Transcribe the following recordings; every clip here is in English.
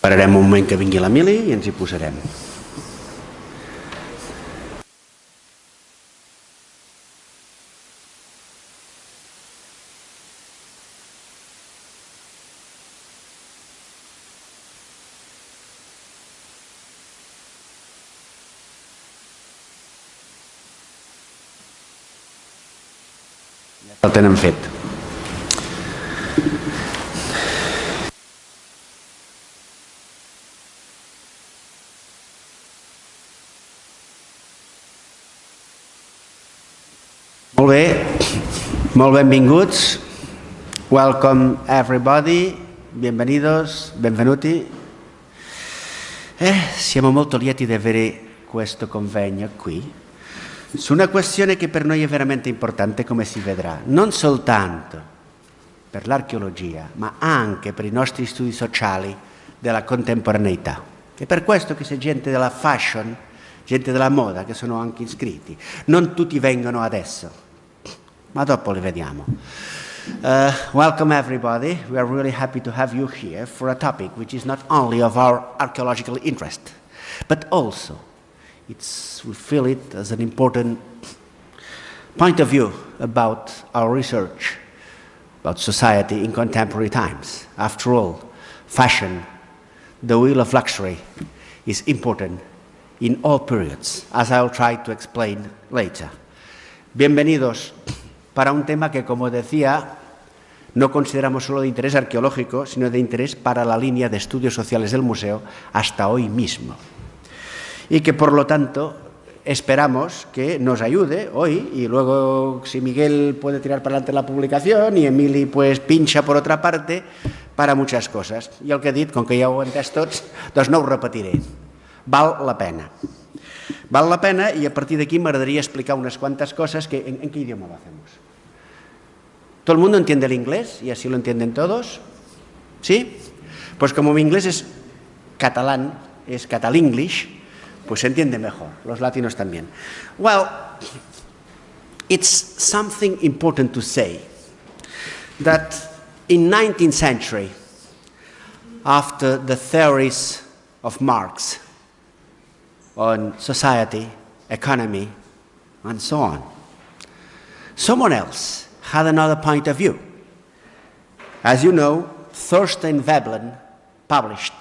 Esperarem un moment que vingui la Mili i ens hi posarem. Ja el tenen fet. Molt bé, molt benvinguts. Welcome everybody, bienvenidos, benvenuti. Siamo molto lieti di avere questo convegno qui su una questione che per noi è veramente importante, come si vedrà, non soltanto per l'archeologia, ma anche per i nostri studi sociali della contemporaneità. È per questo che c'è gente della fashion, gente della moda, che sono anche iscritti. Non tutti vengono adesso, ma dopo li vediamo. Welcome everybody. We are really happy to have you here for a topic which is not only of our archaeological interest, but also we feel it as an important point of view about our research, about society in contemporary times. After all, fashion, the wheel of luxury, is important in all periods, as I'll try to explain later. Bienvenidos para un tema que, como decía, no consideramos solo de interés arqueológico, sino de interés para la línea de estudios sociales del museo hasta hoy mismo. Y que, por lo tanto, esperamos que nos ayude hoy, y luego, si Miguel puede tirar para adelante la publicación y Emili pues pincha por otra parte, para muchas cosas. I el que he dit, com que ja ho heu entès tots, doncs no ho repetiré. Val la pena. Val la pena, y a partir de aquí m'agradaria explicar unas cuantas cosas que... ¿En qué idioma lo hacemos? ¿Todo el mundo entiende el inglés? ¿Y así lo entienden todos? ¿Sí? Pues como mi inglés es catalán, es catalinglish, pues se entiende mejor. Los latinos también. Well, it's something important to say that in 19th century, after the theories of Marx on society, economy, and so on, someone else had another point of view. As you know, Thorstein Veblen published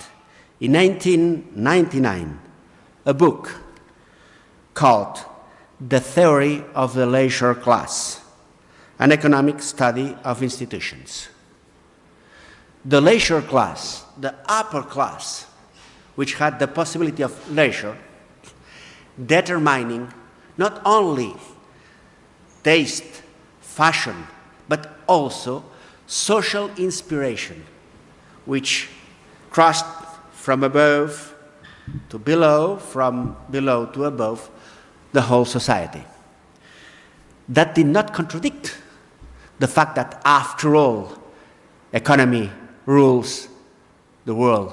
in 1999 a book called The Theory of the Leisure Class, an economic study of institutions. The leisure class, the upper class, which had the possibility of leisure, determining not only taste, fashion, but also social inspiration, which crossed from above to below, from below to above, the whole society. That did not contradict the fact that, after all, economy rules the world.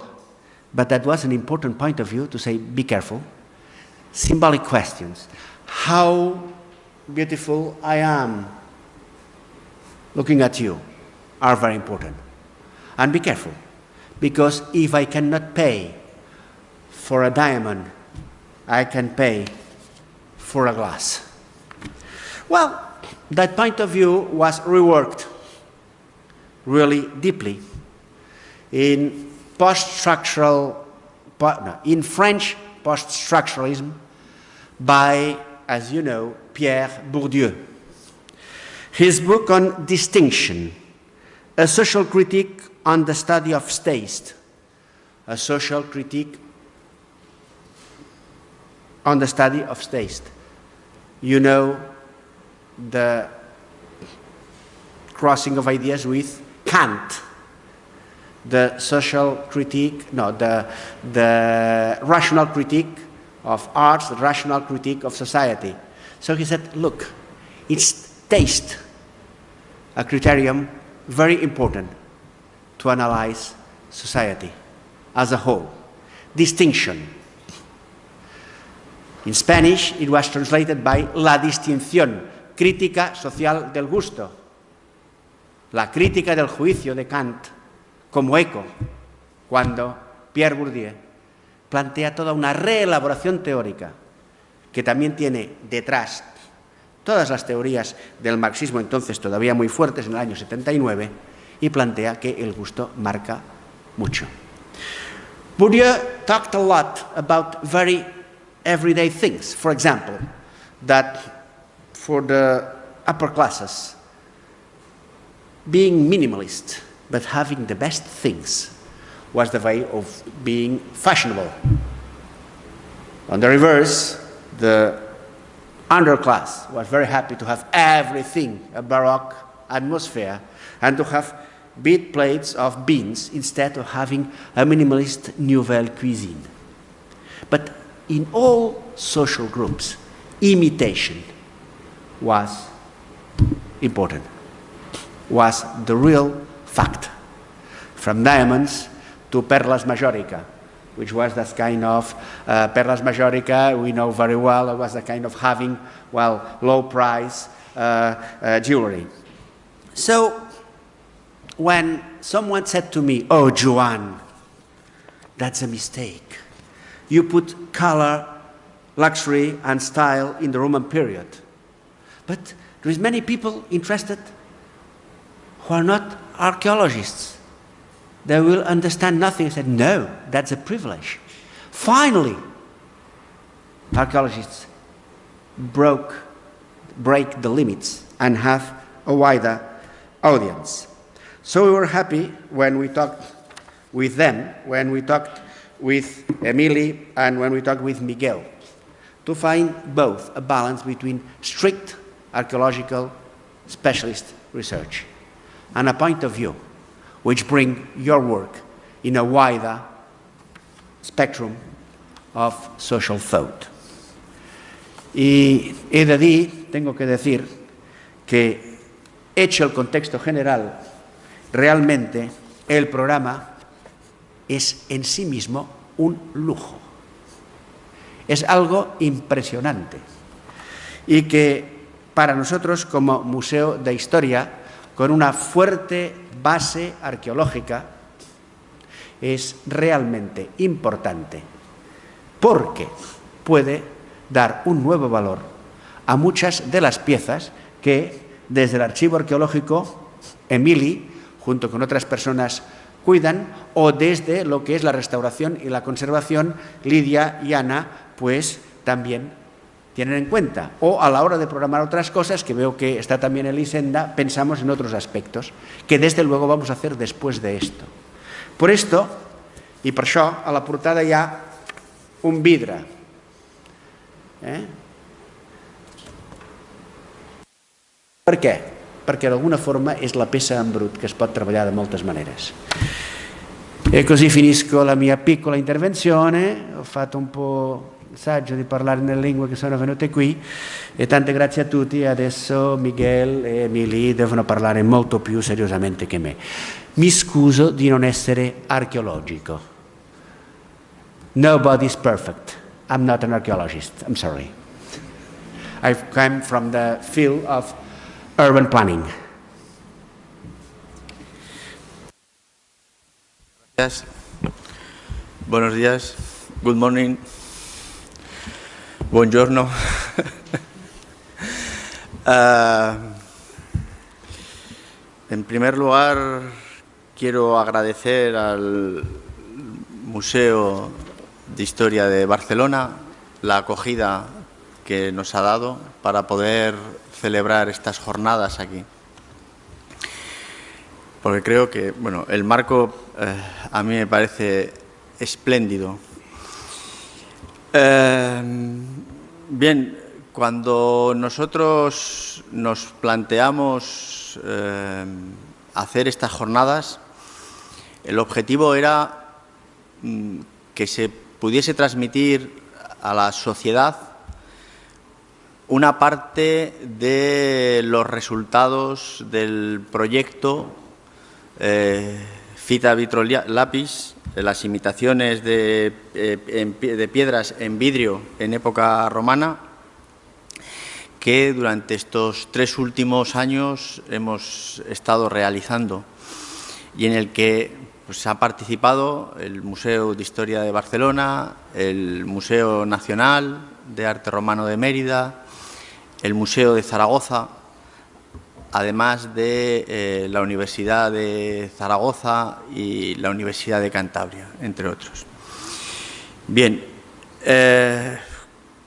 But that was an important point of view to say, be careful. Symbolic questions. How beautiful I am looking at you are very important. And be careful, because if I cannot pay for a diamond, I can pay for a glass. Well, that point of view was reworked really deeply in in French post-structuralism by, as you know, Pierre Bourdieu. His book on Distinction, a social critique on the study of taste, a social critique on the study of taste. You know the crossing of ideas with Kant, the social critique, no, the rational critique of arts, the rational critique of society. So he said, look, it's taste, a criterion very important to analyze society as a whole. Distinction, In Spanish, it was translated by la distinción, crítica social del gusto, la crítica del juicio de Kant como eco, cuando Pierre Bourdieu plantea toda una reelaboración teórica que también tiene detrás todas las teorías del marxismo, entonces todavía muy fuertes en el año 79, y plantea que el gusto marca mucho. Bourdieu talked a lot about very everyday things. For example, that for the upper classes, being minimalist but having the best things was the way of being fashionable. On the reverse, the underclass was very happy to have everything, a Baroque atmosphere, and to have big plates of beans instead of having a minimalist nouvelle cuisine. But in all social groups, imitation was important, was the real fact. From diamonds to perlas majorica, which was that kind of perlas majorica we know very well. It was the kind of having, well, low price jewelry. So when someone said to me, "Oh, Joan, that's a mistake. You put color, luxury, and style in the Roman period." But there is many people interested who are not archaeologists. They will understand nothing. I said, no, that's a privilege. Finally, archaeologists break the limits and have a wider audience. So we were happy when we talked with them, when we talked with Emily and when we talked with Miguel, to find both a balance between strict archaeological specialist research and a point of view which bring your work in a wider spectrum of social thought. Y tengo que decir que, hecho el contexto general, realmente el programa es en sí mismo un lujo. Es algo impresionante y que para nosotros como Museo de Historia, con una fuerte base arqueológica, es realmente importante porque puede dar un nuevo valor a muchas de las piezas que desde el archivo arqueológico Emily, junto con otras personas, cuidan, o desde lo que es la restauración y la conservación, Lidia y Ana, pues también tienen en cuenta. O a la hora de programar otras cosas, que veo que está también Elisenda, pensamos en otros aspectos, que desde luego vamos a hacer después de esto. Por esto, i per això, a la portada hi ha un vidre. Per què? Perquè d'alguna forma és la peça en brut che es pot treballar de moltes maneres. E così finisco la mia piccola intervenzione. Ho fatto un po' saggio di parlare nelle lingue che sono venute qui e tante grazie a tutti. Adesso Miguel e Emily devono parlare molto più seriosamente che me. Mi scuso di non essere archeologico. Nobody's perfect. I'm not an archaeologist. I'm sorry. I've come from the field of urban planning. Gracias. Buenos días. Good morning. Buongiorno. En primer lugar, quiero agradecer al Museo de Historia de Barcelona la acogida que nos ha dado para poder celebrar estas jornadas aquí. Porque creo que, bueno, el marco a mí me parece espléndido. Bien, cuando nosotros nos planteamos hacer estas jornadas, el objetivo era que se pudiese transmitir a la sociedad una parte de los resultados del proyecto Fita Vitro Lapis las imitaciones de piedras en vidrio en época romana, que durante estos 3 últimos años hemos estado realizando y en el que pues, ha participado el Museo de Historia de Barcelona, el Museo Nacional de Arte Romano de Mérida, el Museo de Zaragoza, además de la Universidad de Zaragoza y la Universidad de Cantabria, entre otros. Bien,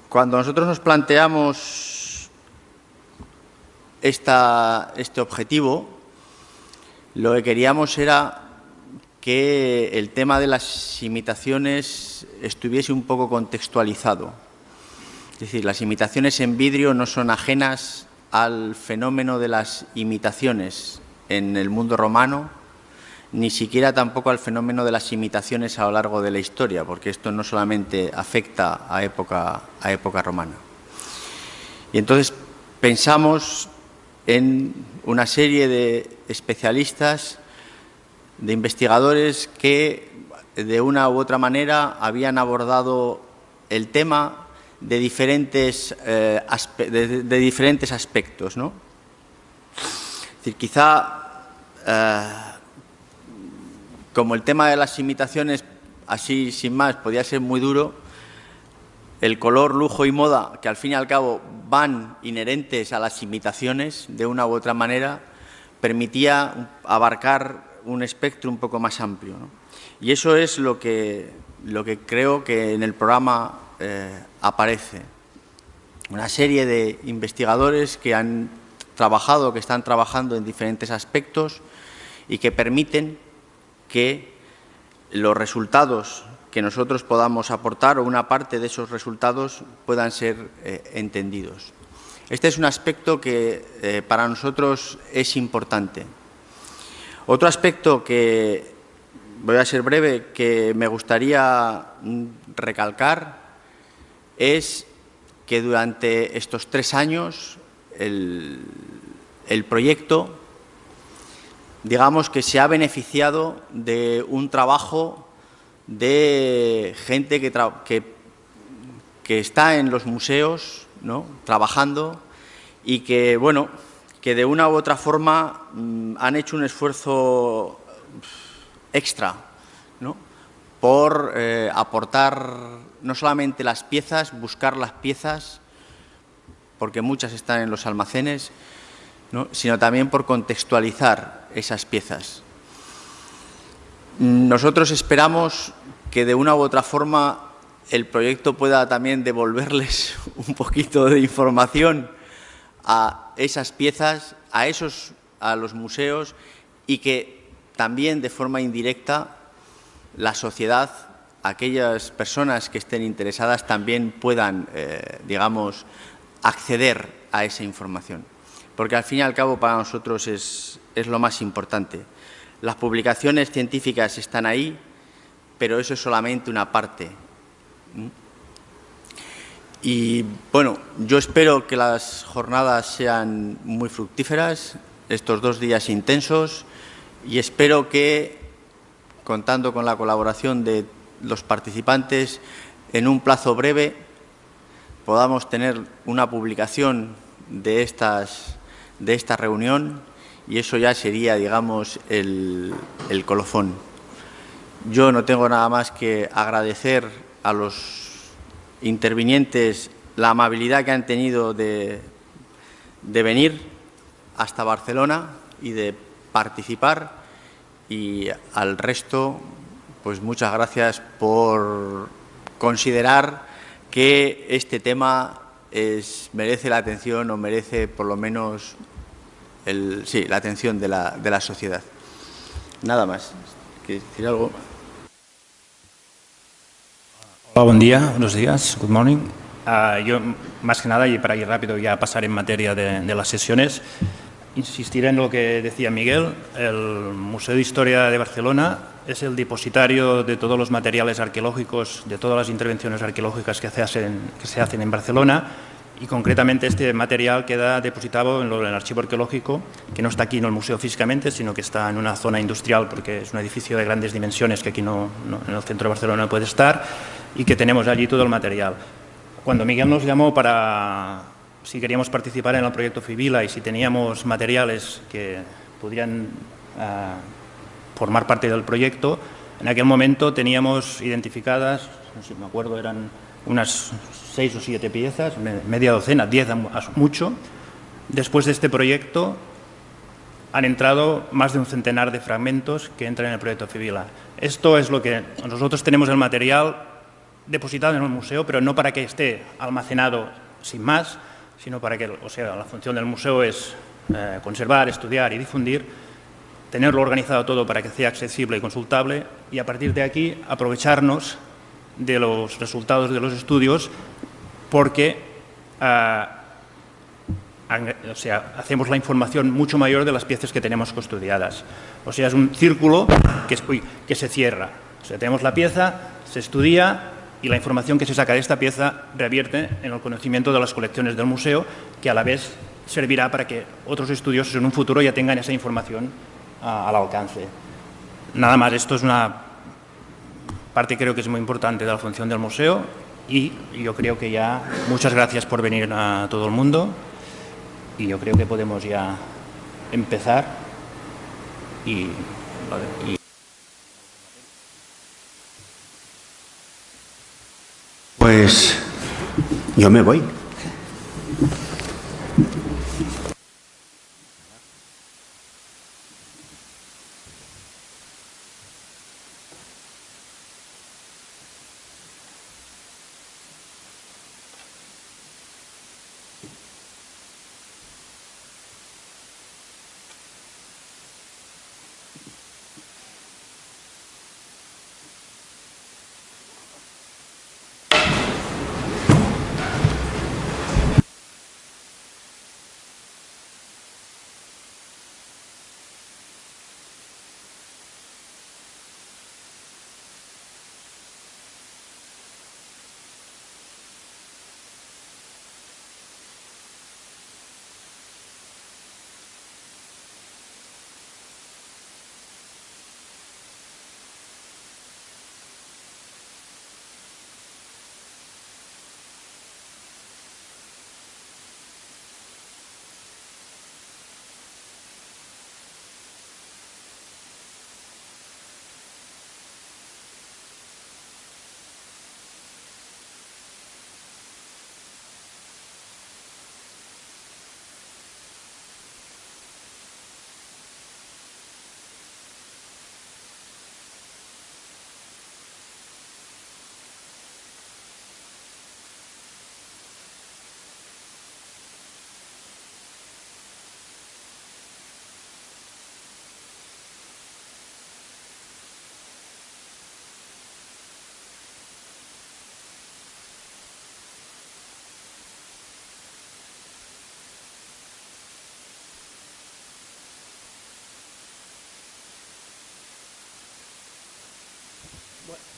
cuando nosotros nos planteamos este objetivo, lo que queríamos era que el tema de las imitaciones estuviese un poco contextualizado. Es decir, las imitaciones en vidrio no son ajenas al fenómeno de las imitaciones en el mundo romano, ni siquiera tampoco al fenómeno de las imitaciones a lo largo de la historia, porque esto no solamente afecta a época romana. Y entonces pensamos en una serie de especialistas, de investigadores que de una u otra manera habían abordado el tema de diferentes aspectos, ¿no? Es decir, quizá como el tema de las imitaciones, así sin más, podía ser muy duro, el color, lujo y moda, que al fin y al cabo van inherentes a las imitaciones de una u otra manera, permitía abarcar un espectro un poco más amplio, ¿no? Y eso es lo que creo que en el programa aparece. Una serie de investigadores que han trabajado, que están trabajando en diferentes aspectos y que permiten que los resultados que nosotros podamos aportar o una parte de esos resultados puedan ser entendidos. Este es un aspecto que para nosotros es importante. Otro aspecto que, voy a ser breve, que me gustaría recalcar es que durante estos 3 años el proyecto, digamos que se ha beneficiado de un trabajo de gente que está en los museos, ¿no?, trabajando y que, bueno, que de una u otra forma han hecho un esfuerzo extra, ¿no?, por aportar no solamente las piezas, buscar las piezas, porque muchas están en los almacenes, ¿no?, sino también por contextualizar esas piezas. Nosotros esperamos que de una u otra forma el proyecto pueda también devolverles un poquito de información a esas piezas, a los museos, y que también de forma indirecta la sociedad, aquellas personas que estén interesadas también puedan, digamos, acceder a esa información. Porque al fin y al cabo para nosotros es lo más importante. Las publicaciones científicas están ahí, pero eso es solamente una parte. Y bueno, yo espero que las jornadas sean muy fructíferas, estos 2 días intensos, y espero que, contando con la colaboración de los participantes, en un plazo breve podamos tener una publicación de esta reunión, y eso ya sería, digamos, el colofón. Yo no tengo nada más que agradecer a los intervinientes la amabilidad que han tenido de venir hasta Barcelona y de participar, y al resto, pues muchas gracias por considerar que este tema merece la atención, o merece por lo menos la atención de la sociedad. Nada más. ¿Quieres decir algo? Hola, buen día, buenos días, good morning. Yo, más que nada, y para ir rápido ya a pasar en materia de las sesiones, insistiré en lo que decía Miguel. El Museo de Historia de Barcelona es el depositario de todos los materiales arqueológicos, de todas las intervenciones arqueológicas que se hacen en Barcelona, y concretamente este material queda depositado en el archivo arqueológico, que no está aquí en el museo físicamente, sino que está en una zona industrial, porque es un edificio de grandes dimensiones que aquí en el centro de Barcelona no puede estar, y que tenemos allí todo el material. Cuando Miguel nos llamó para si queríamos participar en el proyecto Fibila y si teníamos materiales que podrían formar parte del proyecto, en aquel momento teníamos identificadas, no sé si me acuerdo, eran unas 6 o 7 piezas, media docena, 10 a mucho. Después de este proyecto han entrado más de un centenar de fragmentos que entran en el proyecto Fibila. Esto es lo que nosotros tenemos el material depositado en el museo, pero no para que esté almacenado sin más, sino para que, o sea, la función del museo es conservar, estudiar y difundir, tenerlo organizado todo para que sea accesible y consultable, y a partir de aquí aprovecharnos de los resultados de los estudios, porque o sea, hacemos la información mucho mayor de las piezas que tenemos custodiadas. O sea, es un círculo que se cierra. O sea, tenemos la pieza, se estudia y la información que se saca de esta pieza revierte en el conocimiento de las colecciones del museo, que a la vez servirá para que otros estudiosos en un futuro ya tengan esa información al alcance. Nada más, esto es una parte, creo que es muy importante de la función del museo, y yo creo que ya muchas gracias por venir a todo el mundo, y yo creo que podemos ya empezar Pues yo me voy.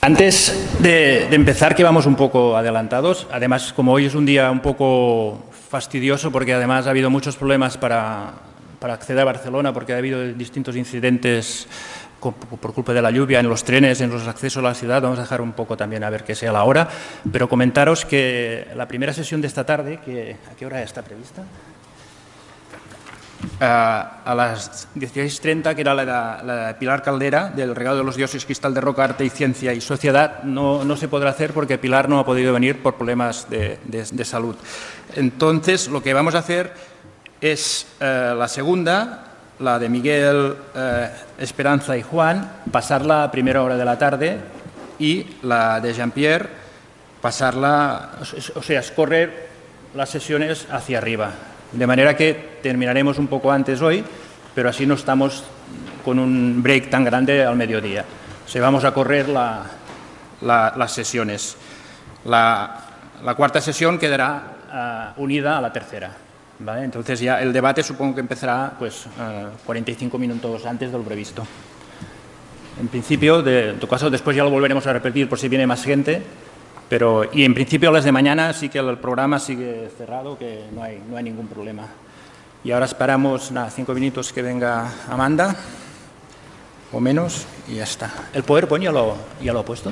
Antes de empezar, que vamos un poco adelantados, además, como hoy es un día un poco fastidioso, porque además ha habido muchos problemas para acceder a Barcelona, porque ha habido distintos incidentes por culpa de la lluvia en los trenes, en los accesos a la ciudad. Vamos a dejar un poco también a ver qué sea la hora, pero comentaros que la primera sesión de esta tarde, ¿a qué hora está prevista? A las 16:30, que era la de Pilar Caldera, del regalo de los dioses Cristal de Roca, Arte y Ciencia y Sociedad, no se podrá hacer porque Pilar no ha podido venir por problemas de salud. Entonces, lo que vamos a hacer es la segunda, la de Miguel, Esperanza y Juan, pasarla a primera hora de la tarde, y la de Jean-Pierre, pasarla, o sea, escorrer las sesiones hacia arriba. De manera que terminaremos un poco antes hoy, pero así no estamos con un break tan grande al mediodía. O sea, vamos a correr las sesiones. La cuarta sesión quedará unida a la tercera, ¿vale? Entonces ya el debate supongo que empezará pues 45 minutos antes de lo previsto. En principio, en tu caso, después ya lo volveremos a repetir por si viene más gente, Y en principio a las de mañana sí que el programa sigue cerrado, que no hay ningún problema. Y ahora esperamos 5 minutos que venga Amanda, o menos, y ya está. ¿El PowerPoint ya lo he puesto?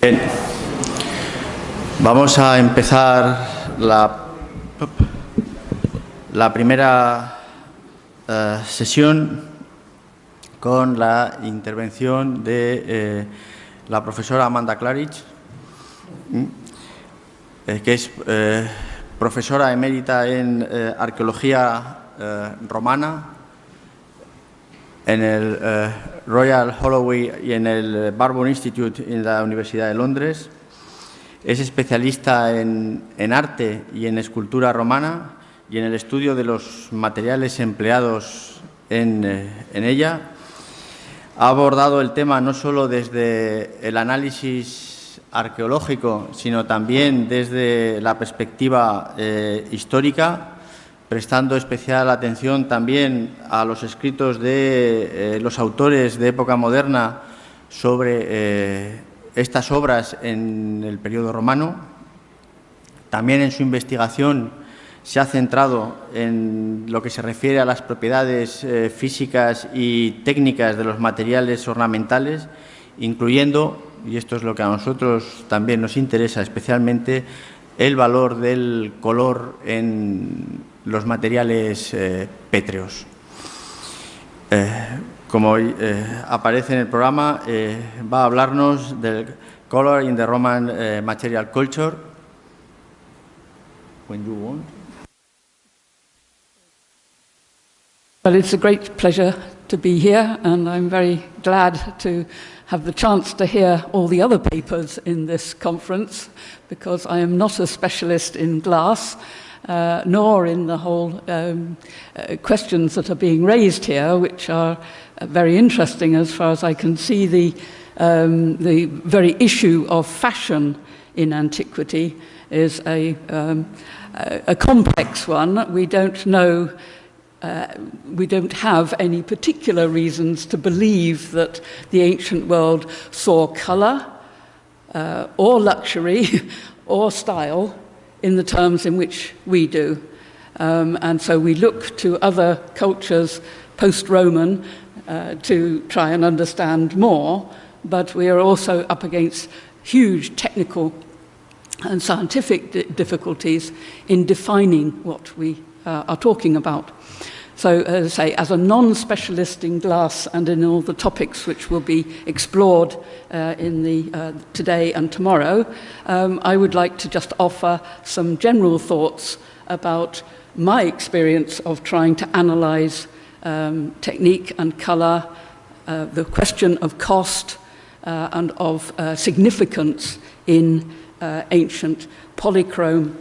Bien. Vamos a empezar la primera sesión con la intervención de la profesora Amanda Claridge, que es profesora emérita en arqueología romana en el Royal Holloway y en el Warburg Institute en la Universidad de Londres. Es especialista en arte y en escultura romana y en el estudio de los materiales empleados en ella. Ha abordado el tema no solo desde el análisis arqueológico, sino también desde la perspectiva histórica, prestando especial atención también a los escritos de los autores de época moderna sobre estas obras en el periodo romano. También en su investigación se ha centrado en lo que se refiere a las propiedades físicas y técnicas de los materiales ornamentales, incluyendo, y esto es lo que a nosotros también nos interesa especialmente, el valor del color en los materiales pétreos. Como aparece en el programa, va a hablarnos del color in the Roman material culture. When you want. Well, it's a great pleasure to be here, and I'm very glad to have the chance to hear all the other papers in this conference, because I am not a specialist in glass, nor in the whole questions that are being raised here, which are very interesting as far as I can see. The very issue of fashion in antiquity is a complex one. We don't know we don't have any particular reasons to believe that the ancient world saw colour or luxury or style in the terms in which we do. And so we look to other cultures post-Roman to try and understand more, but we are also up against huge technical and scientific difficulties in defining what we are talking about. So, as I say, as a non-specialist in glass and in all the topics which will be explored in the today and tomorrow, I would like to just offer some general thoughts about my experience of trying to analyse technique and colour, the question of cost and of significance in ancient polychrome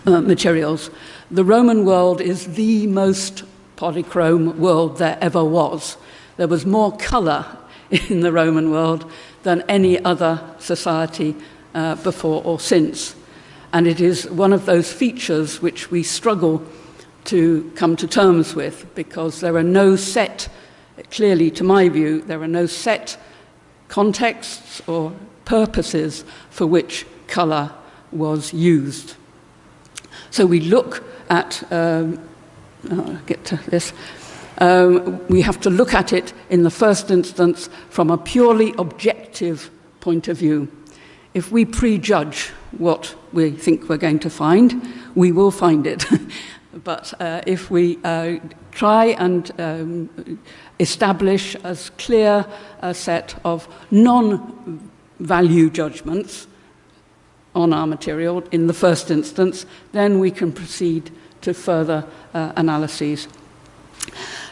materials. The Roman world is the most polychrome world there ever was. There was more colour in the Roman world than any other society before or since. And it is one of those features which we struggle to come to terms with, because there are no set, clearly to my view, there are no set contexts or purposes for which colour was used. So we look at, I'll get to this, we have to look at it in the first instance from a purely objective point of view. If we prejudge what we think we're going to find, we will find it. But if we try and establish as clear a set of non-value judgments on our material in the first instance, then we can proceed to further analyses.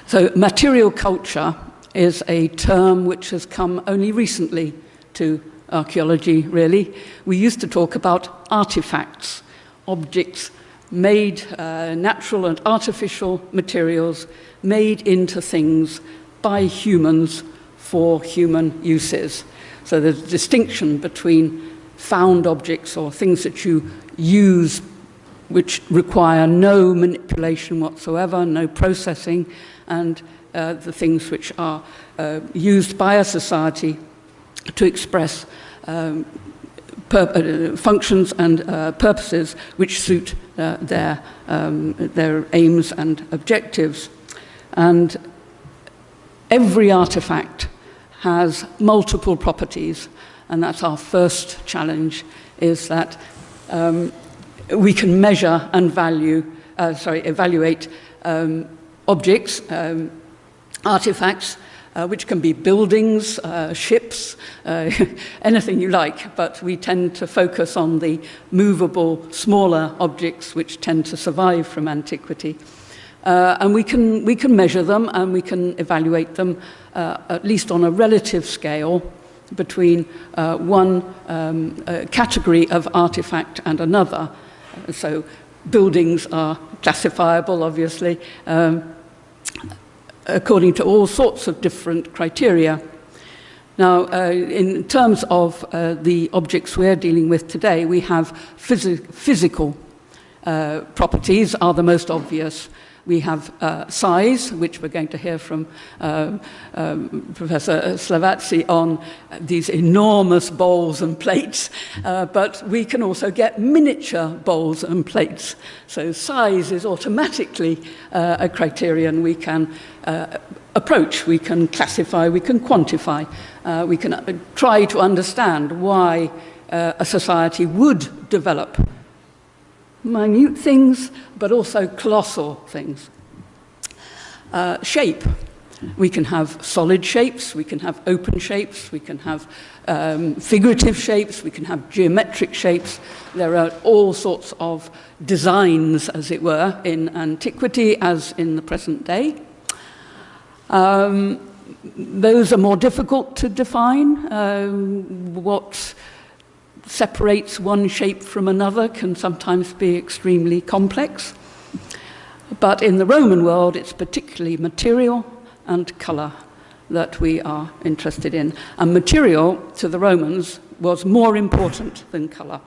So material culture is a term which has come only recently to archaeology, really. We used to talk about artifacts, objects made, natural and artificial materials made into things by humans for human uses. So there's a distinction between found objects or things that you use which require no manipulation whatsoever, no processing, and the things which are used by a society to express functions and purposes which suit their aims and objectives. And every artifact has multiple properties, and that's our first challenge, is that we can measure and evaluate objects, artifacts, which can be buildings, ships, anything you like, but we tend to focus on the movable, smaller objects which tend to survive from antiquity. And we can measure them and we can evaluate them, at least on a relative scale, between one category of artifact and another. So buildings are classifiable, obviously, according to all sorts of different criteria. Now, in terms of the objects we're dealing with today, we have physical properties are the most obvious. We have size, which we're going to hear from Professor Slavazzi on these enormous bowls and plates, but we can also get miniature bowls and plates. So size is automatically a criterion we can approach, we can classify, we can quantify, we can try to understand why a society would develop minute things, but also colossal things. Shape. We can have solid shapes, we can have open shapes, we can have figurative shapes, we can have geometric shapes. There are all sorts of designs, as it were, in antiquity as in the present day. Those are more difficult to define. What separates one shape from another can sometimes be extremely complex. But in the Roman world, it's particularly material and colour that we are interested in. And material, to the Romans, was more important than colour,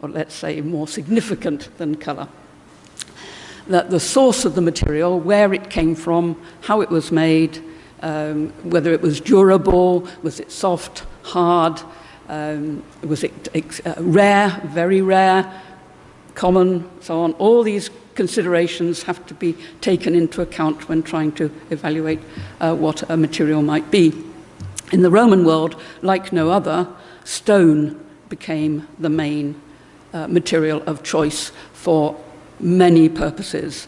or let's say more significant than colour. that the source of the material, where it came from, how it was made, whether it was durable, was it soft, hard, was it rare, very rare, common, so on. All these considerations have to be taken into account when trying to evaluate what a material might be. In the Roman world, like no other, stone became the main material of choice for many purposes.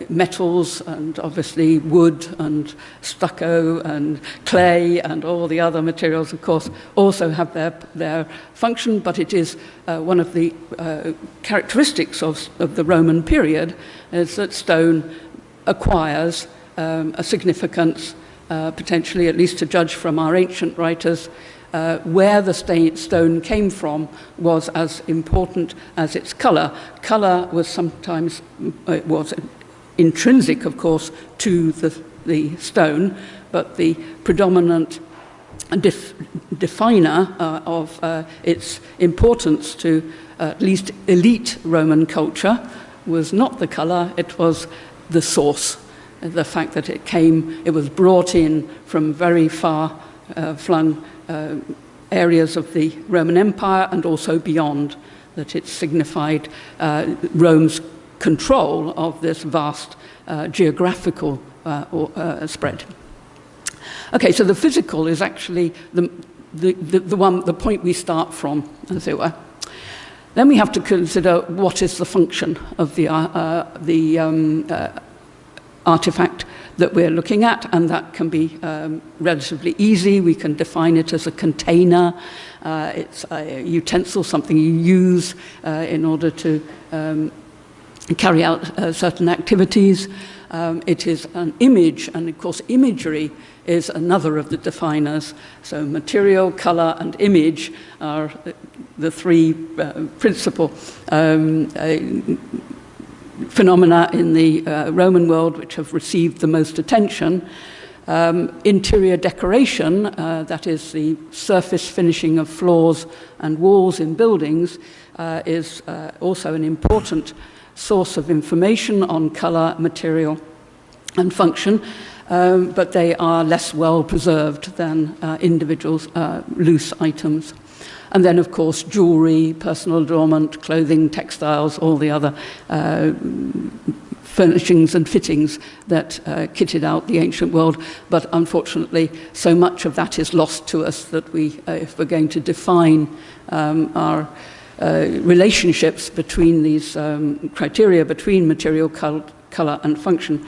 Metals and obviously wood and stucco and clay and all the other materials, of course, also have their function, but it is one of the characteristics of the Roman period is that stone acquires a significance, potentially, at least to judge from our ancient writers, where the stone came from was as important as its colour. Colour was sometimes, it was intrinsic, of course, to the stone, but the predominant definer of its importance to at least elite Roman culture was not the colour, it was the source. The fact that it was brought in from very far flung areas of the Roman Empire and also beyond, that it signified Rome's control of this vast geographical spread. Okay, so the physical is actually the point we start from, as it were. Then we have to consider what is the function of the artifact that we're looking at, and that can be relatively easy. We can define it as a container. It's a utensil, something you use in order to carry out certain activities. It is an image, and of course imagery is another of the definers. So material, colour and image are the three principal phenomena in the Roman world which have received the most attention. Interior decoration, that is the surface finishing of floors and walls in buildings, is also an important source of information on colour, material and function, but they are less well preserved than individual loose items. And then, of course, jewellery, personal adornment, clothing, textiles, all the other furnishings and fittings that kitted out the ancient world. But unfortunately, so much of that is lost to us that we, if we're going to define our relationships between these criteria, between material, colour and function,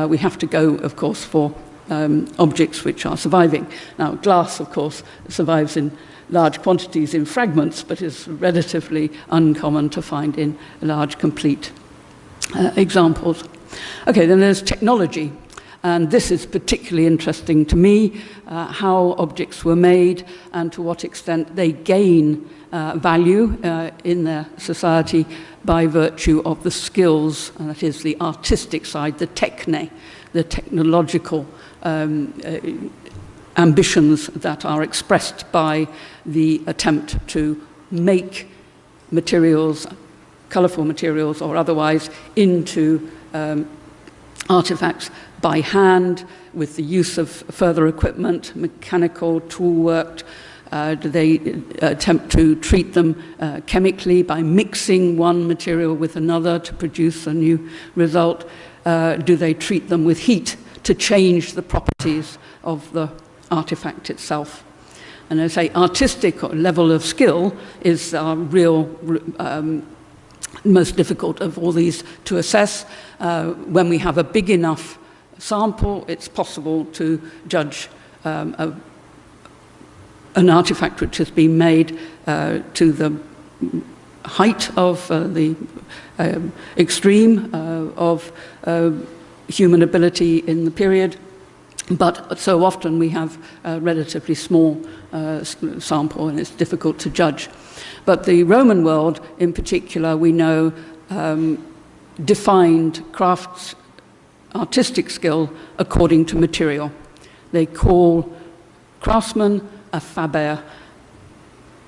we have to go, of course, for objects which are surviving. Now, glass, of course, survives in large quantities in fragments, but is relatively uncommon to find in large, complete examples. Okay, then there's technology, and this is particularly interesting to me, how objects were made and to what extent they gain value in their society by virtue of the skills, and that is the artistic side, the techne, the technological ambitions that are expressed by the attempt to make materials, colourful materials or otherwise, into artifacts by hand with the use of further equipment, mechanical, tool-worked. Do they attempt to treat them chemically by mixing one material with another to produce a new result? Do they treat them with heat to change the properties of the artifact itself? And I say artistic level of skill is our real most difficult of all these to assess. When we have a big enough sample, it's possible to judge an artifact which has been made to the height of the extreme of human ability in the period. But so often we have a relatively small sample and it's difficult to judge. But the Roman world in particular, we know, defined crafts, artistic skill according to material. They call craftsmen a faber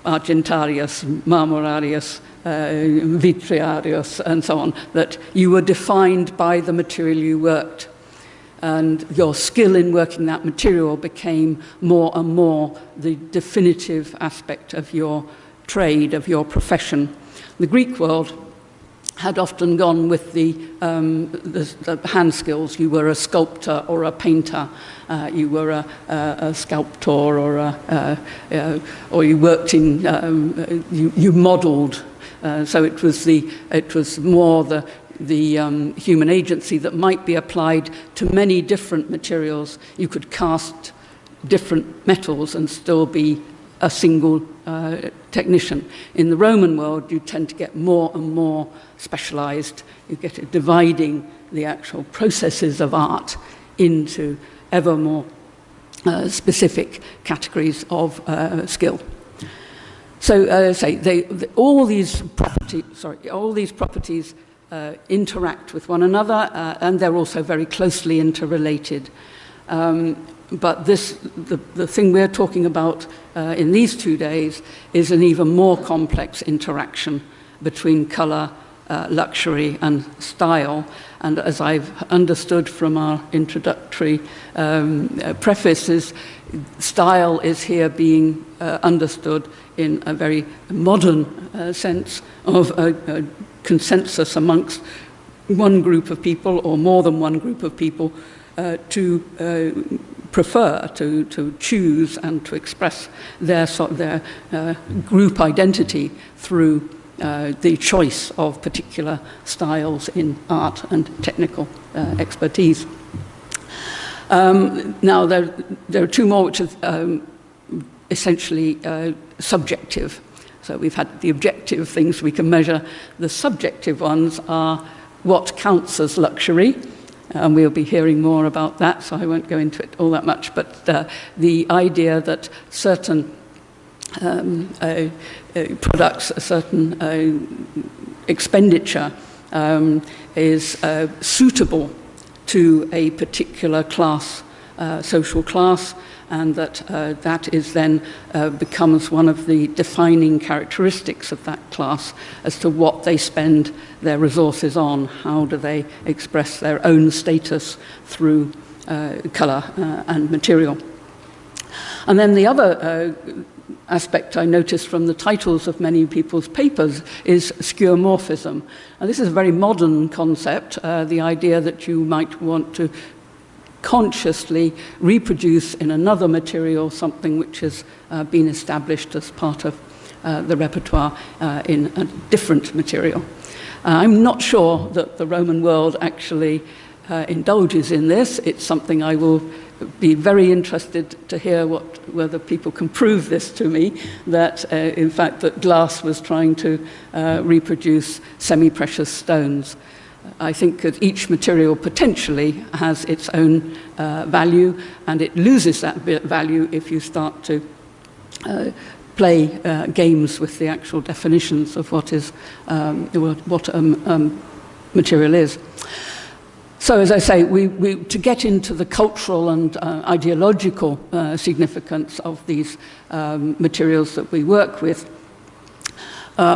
argentarius, marmorarius, vitrarius, and so on, that you were defined by the material you worked. And your skill in working that material became more and more the definitive aspect of your trade, of your profession. The Greek world had often gone with the hand skills. You were a sculptor or a painter. You were a sculptor or you worked in, you modelled. So it was more the human agency that might be applied to many different materials. You could cast different metals and still be a single technician. In the Roman world, you tend to get more and more specialized. You get it dividing the actual processes of art into ever more specific categories of skill. So, all these properties interact with one another, and they're also very closely interrelated. But the thing we're talking about in these 2 days is an even more complex interaction between colour, luxury and style. And as I've understood from our introductory prefaces, style is here being understood in a very modern sense of a consensus amongst one group of people or more than one group of people to prefer, to choose and to express their group identity through the choice of particular styles in art and technical expertise. Now, there are two more which are essentially subjective. So we've had the objective things we can measure. The subjective ones are what counts as luxury, and we'll be hearing more about that, so I won't go into it all that much, but the idea that certain products, a certain expenditure is suitable to a particular class, social class, and that that is then becomes one of the defining characteristics of that class as to what they spend their resources on, how do they express their own status through colour and material. And then the other aspect I noticed from the titles of many people's papers is skeuomorphism. And this is a very modern concept, the idea that you might want to consciously reproduce in another material something which has been established as part of the repertoire in a different material. I'm not sure that the Roman world actually indulges in this. It's something I will be very interested to hear whether people can prove this to me, that in fact that glass was trying to reproduce semi-precious stones. I think that each material potentially has its own value, and it loses that value if you start to play games with the actual definitions of what is what material is. So, as I say, to get into the cultural and ideological significance of these materials that we work with,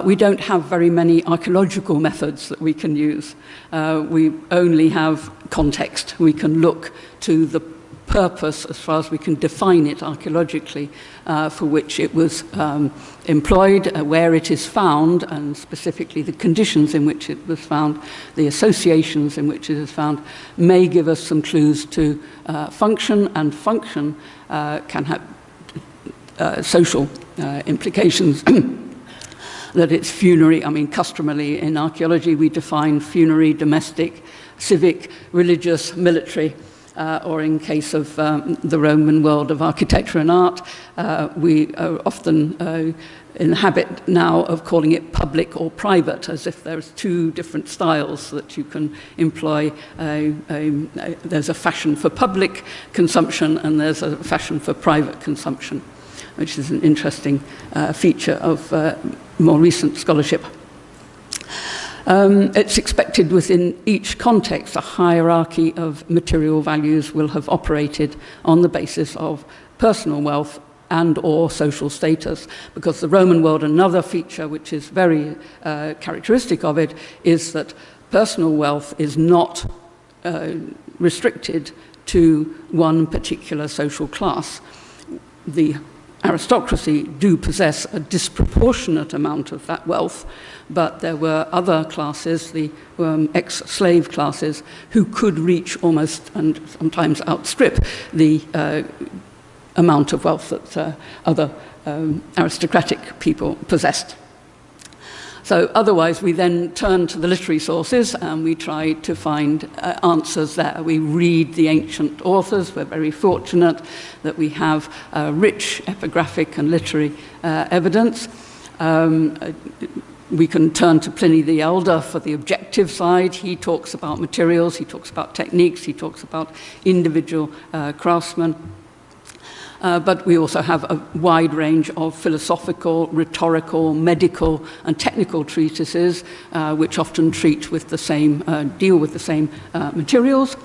we don't have very many archaeological methods that we can use. We only have context. We can look to the purpose, as far as we can define it archaeologically, for which it was employed, where it is found, and specifically the conditions in which it was found, the associations in which it is found, may give us some clues to function, and function can have social implications. That it's funerary. I mean, customarily in archaeology we define funerary, domestic, civic, religious, military, or in case of the Roman world of architecture and art, we are often in the habit now of calling it public or private, as if there's two different styles that you can employ. There's a fashion for public consumption and there's a fashion for private consumption, which is an interesting feature of more recent scholarship. It's expected within each context a hierarchy of material values will have operated on the basis of personal wealth and or social status. Because the Roman world, another feature which is very characteristic of it, is that personal wealth is not restricted to one particular social class. The aristocracy do possess a disproportionate amount of that wealth, but there were other classes, the ex-slave classes, who could reach almost and sometimes outstrip the amount of wealth that other aristocratic people possessed. So otherwise, we then turn to the literary sources and we try to find answers there. We read the ancient authors. We're very fortunate that we have rich epigraphic and literary evidence. We can turn to Pliny the Elder for the objective side. He talks about materials, he talks about techniques, he talks about individual craftsmen. But we also have a wide range of philosophical, rhetorical, medical, and technical treatises, which often treat with the same, deal with the same materials.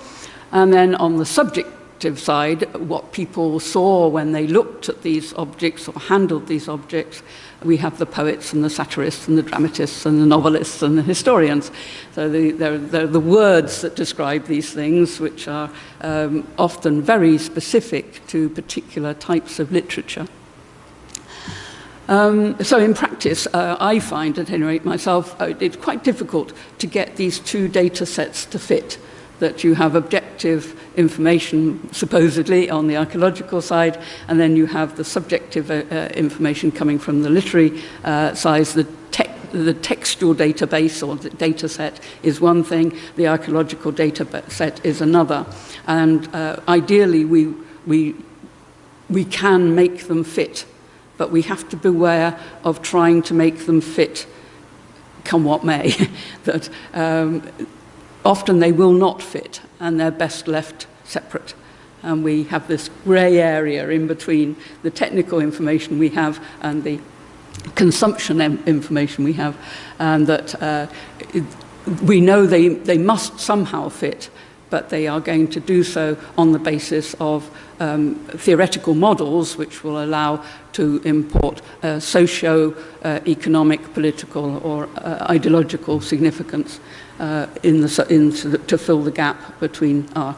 And then on the subjective side, what people saw when they looked at these objects or handled these objects, we have the poets and the satirists and the dramatists and the novelists and the historians. So they're the words that describe these things, which are often very specific to particular types of literature. So in practice, I find, at any rate myself, it's quite difficult to get these two data sets to fit. That you have objective information, supposedly, on the archaeological side, and then you have the subjective information coming from the literary side. The textual database or the data set is one thing, the archaeological data set is another. And ideally, we can make them fit, but we have to beware of trying to make them fit come what may. That often they will not fit, and they're best left separate. And we have this grey area in between the technical information we have and the consumption information we have, and that we know they must somehow fit, but they are going to do so on the basis of theoretical models which will allow to import socio-economic, political or ideological significance to fill the gap between our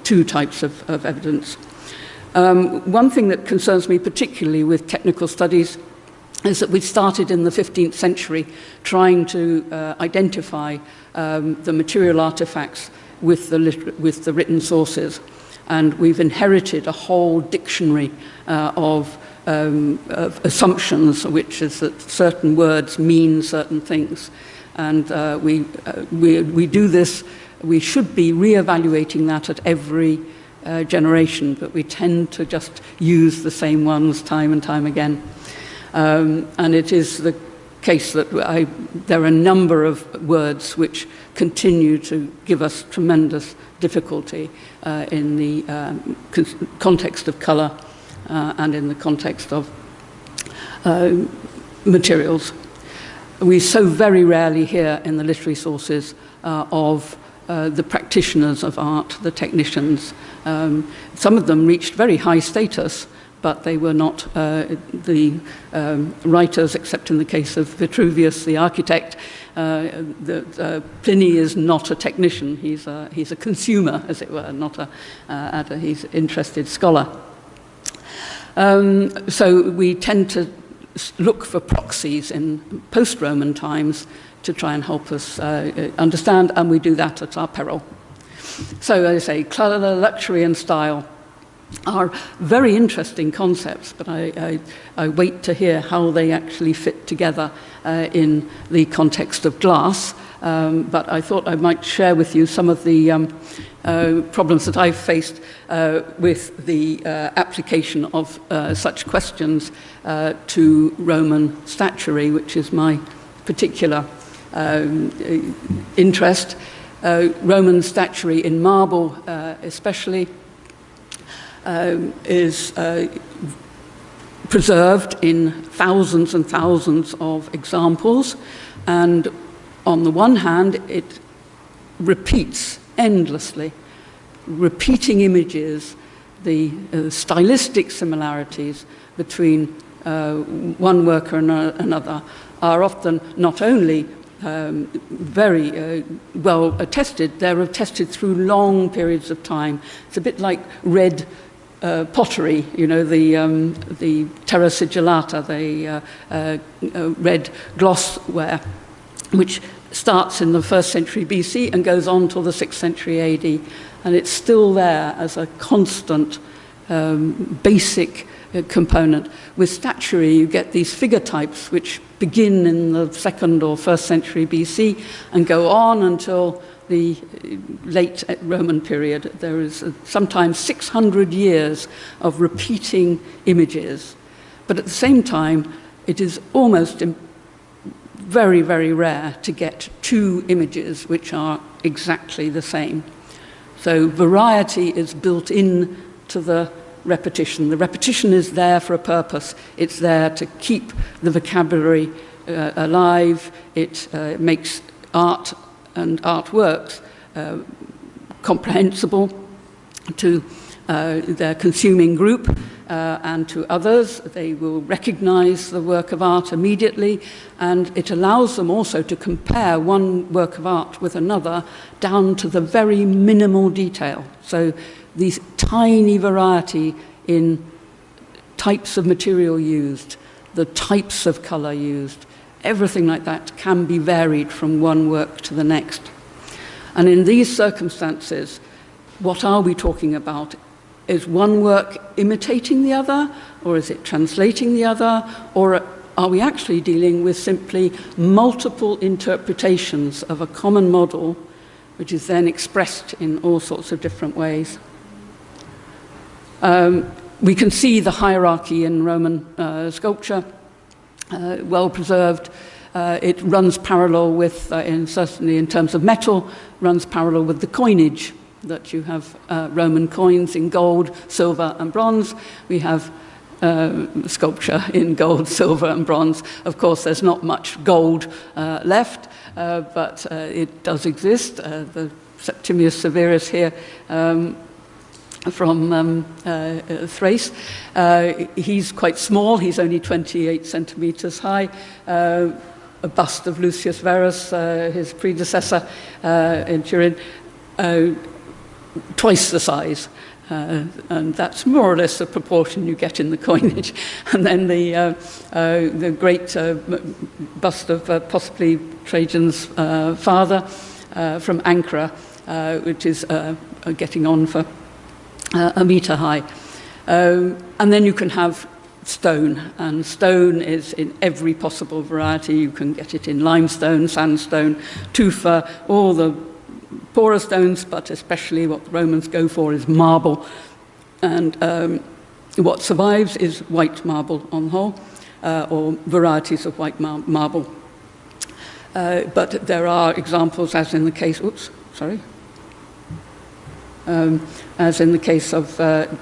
two types of evidence. One thing that concerns me particularly with technical studies is that we started in the 15th century trying to identify the material artifacts with the written sources. And we've inherited a whole dictionary of assumptions, which is that certain words mean certain things. And we do this, we should be re-evaluating that at every generation, but we tend to just use the same ones time and time again. And it is the case that there are a number of words which continue to give us tremendous difficulty in the context of colour and in the context of materials. We so very rarely hear in the literary sources of the practitioners of art, the technicians. Some of them reached very high status, but they were not the writers, except in the case of Vitruvius, the architect. Pliny is not a technician. He's a consumer, as it were, not he's an interested scholar. So we tend to look for proxies in post-Roman times to try and help us understand, and we do that at our peril. So, as I say, colour, luxury, and style are very interesting concepts, but I wait to hear how they actually fit together in the context of glass. But I thought I might share with you some of the problems that I've faced with the application of such questions to Roman statuary, which is my particular interest. Roman statuary in marble especially is preserved in thousands and thousands of examples, and on the one hand it repeats endlessly, repeating images the stylistic similarities between one worker and another are often not only very well attested, they're attested through long periods of time. It's a bit like red pottery, you know, the terra sigillata, the red glossware, which starts in the 1st century BC and goes on till the 6th century AD. And it's still there as a constant basic component. With statuary, you get these figure types which begin in the 2nd or 1st century BC and go on until the late Roman period. There is sometimes 600 years of repeating images. But at the same time, it is almost very, very rare to get two images which are exactly the same. So variety is built in to the repetition. The repetition is there for a purpose. It's there to keep the vocabulary alive. It makes art and artworks comprehensible to their consuming group and to others. They will recognize the work of art immediately, and it allows them also to compare one work of art with another down to the very minimal detail. So these tiny variety in types of material used, the types of color used, everything like that can be varied from one work to the next. And in these circumstances, what are we talking about? Is one work imitating the other, or is it translating the other, or are we actually dealing with simply multiple interpretations of a common model, which is then expressed in all sorts of different ways? We can see the hierarchy in Roman sculpture, well preserved. It runs parallel with, certainly in terms of metal, runs parallel with the coinage, that you have Roman coins in gold, silver and bronze. We have sculpture in gold, silver and bronze. Of course, there's not much gold left, but it does exist. The Septimus Severus here from Thrace. He's quite small. He's only 28 centimeters high. A bust of Lucius Verus, his predecessor in Turin, twice the size. And that's more or less the proportion you get in the coinage. And then the great bust of possibly Trajan's father from Ankara, which is getting on for a meter high. And then you can have stone, and stone is in every possible variety. You can get it in limestone, sandstone, tufa, all the poorer stones, but especially what the Romans go for is marble. And what survives is white marble on the whole, or varieties of white marble. But there are examples, as in the case, as in the case of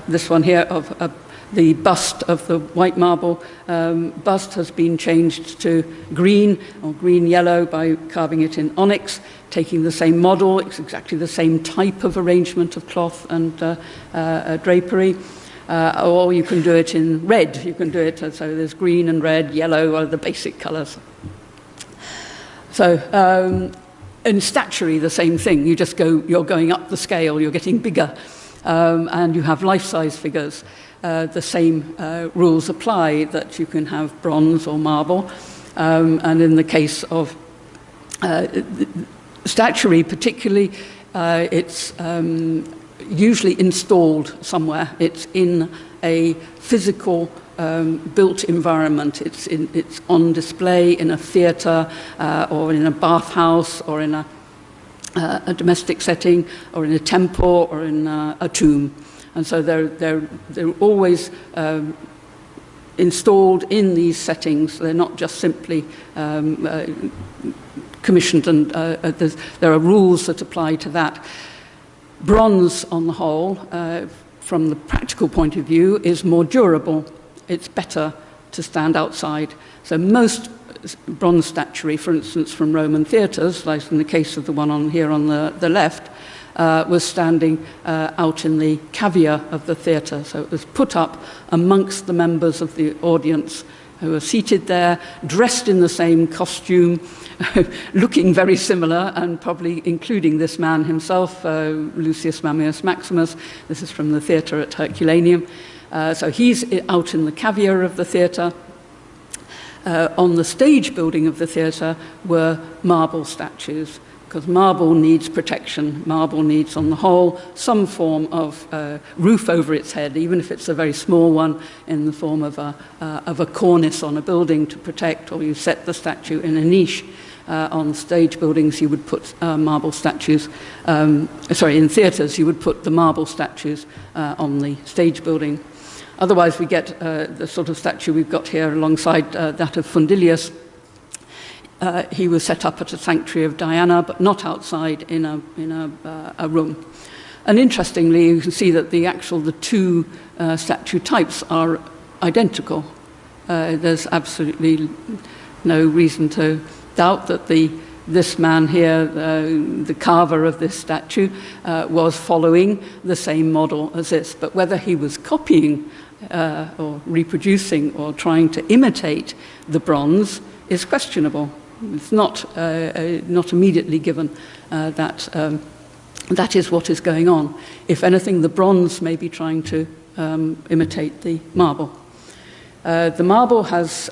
this one here, of the bust of the white marble. Bust has been changed to green or green-yellow by carving it in onyx, taking the same model. It's exactly the same type of arrangement of cloth and drapery. Or you can do it in red. You can do it, so there's green and red, yellow are the basic colors. So in statuary, the same thing. You just you're going up the scale, you're getting bigger, and you have life-size figures. The same rules apply, that you can have bronze or marble. And in the case of statuary particularly, it's usually installed somewhere. It's in a physical built environment. It's on display in a theatre or in a bathhouse or in a domestic setting or in a temple or in a tomb. And so they're always installed in these settings. They're not just simply commissioned, and there are rules that apply to that. Bronze, on the whole, from the practical point of view, is more durable. It's better to stand outside. So most bronze statuary, for instance, from Roman theatres, like in the case of the one here on the left, was standing out in the cavea of the theatre. So it was put up amongst the members of the audience who were seated there, dressed in the same costume, looking very similar, and probably including this man himself, Lucius Mammius Maximus. This is from the theatre at Herculaneum. So he's out in the cavea of the theatre. On the stage building of the theatre were marble statues, because marble needs protection. Marble needs, on the whole, some form of roof over its head, even if it's a very small one, in the form of a cornice on a building to protect, or you set the statue in a niche. On stage buildings, you would put marble statues, in theatres, you would put the marble statues on the stage building. Otherwise, we get the sort of statue we've got here alongside that of Fundilius. He was set up at a sanctuary of Diana, but not outside in a room. And interestingly, you can see that the two statue types are identical. There's absolutely no reason to doubt that this man here, the carver of this statue, was following the same model as this. But whether he was copying or reproducing or trying to imitate the bronze is questionable. It's not immediately given that that is what is going on. If anything, the bronze may be trying to imitate the marble. The marble has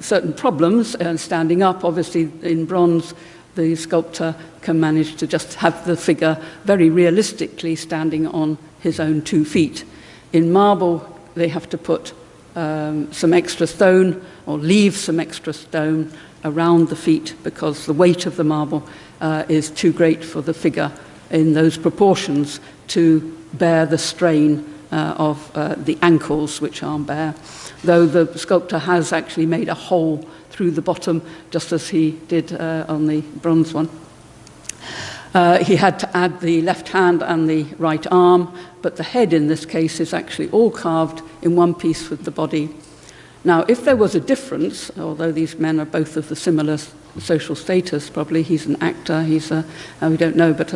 certain problems standing up. Obviously, in bronze, the sculptor can manage to just have the figure very realistically standing on his own 2 feet. In marble, they have to put some extra stone or leave some extra stone around the feet because the weight of the marble is too great for the figure in those proportions to bear the strain of the ankles, which are bare, though the sculptor has actually made a hole through the bottom, just as he did on the bronze one. He had to add the left hand and the right arm, but the head in this case is actually all carved in one piece with the body. Now, if there was a difference, although these men are both of the similar social status, probably he's an actor, he's we don't know, but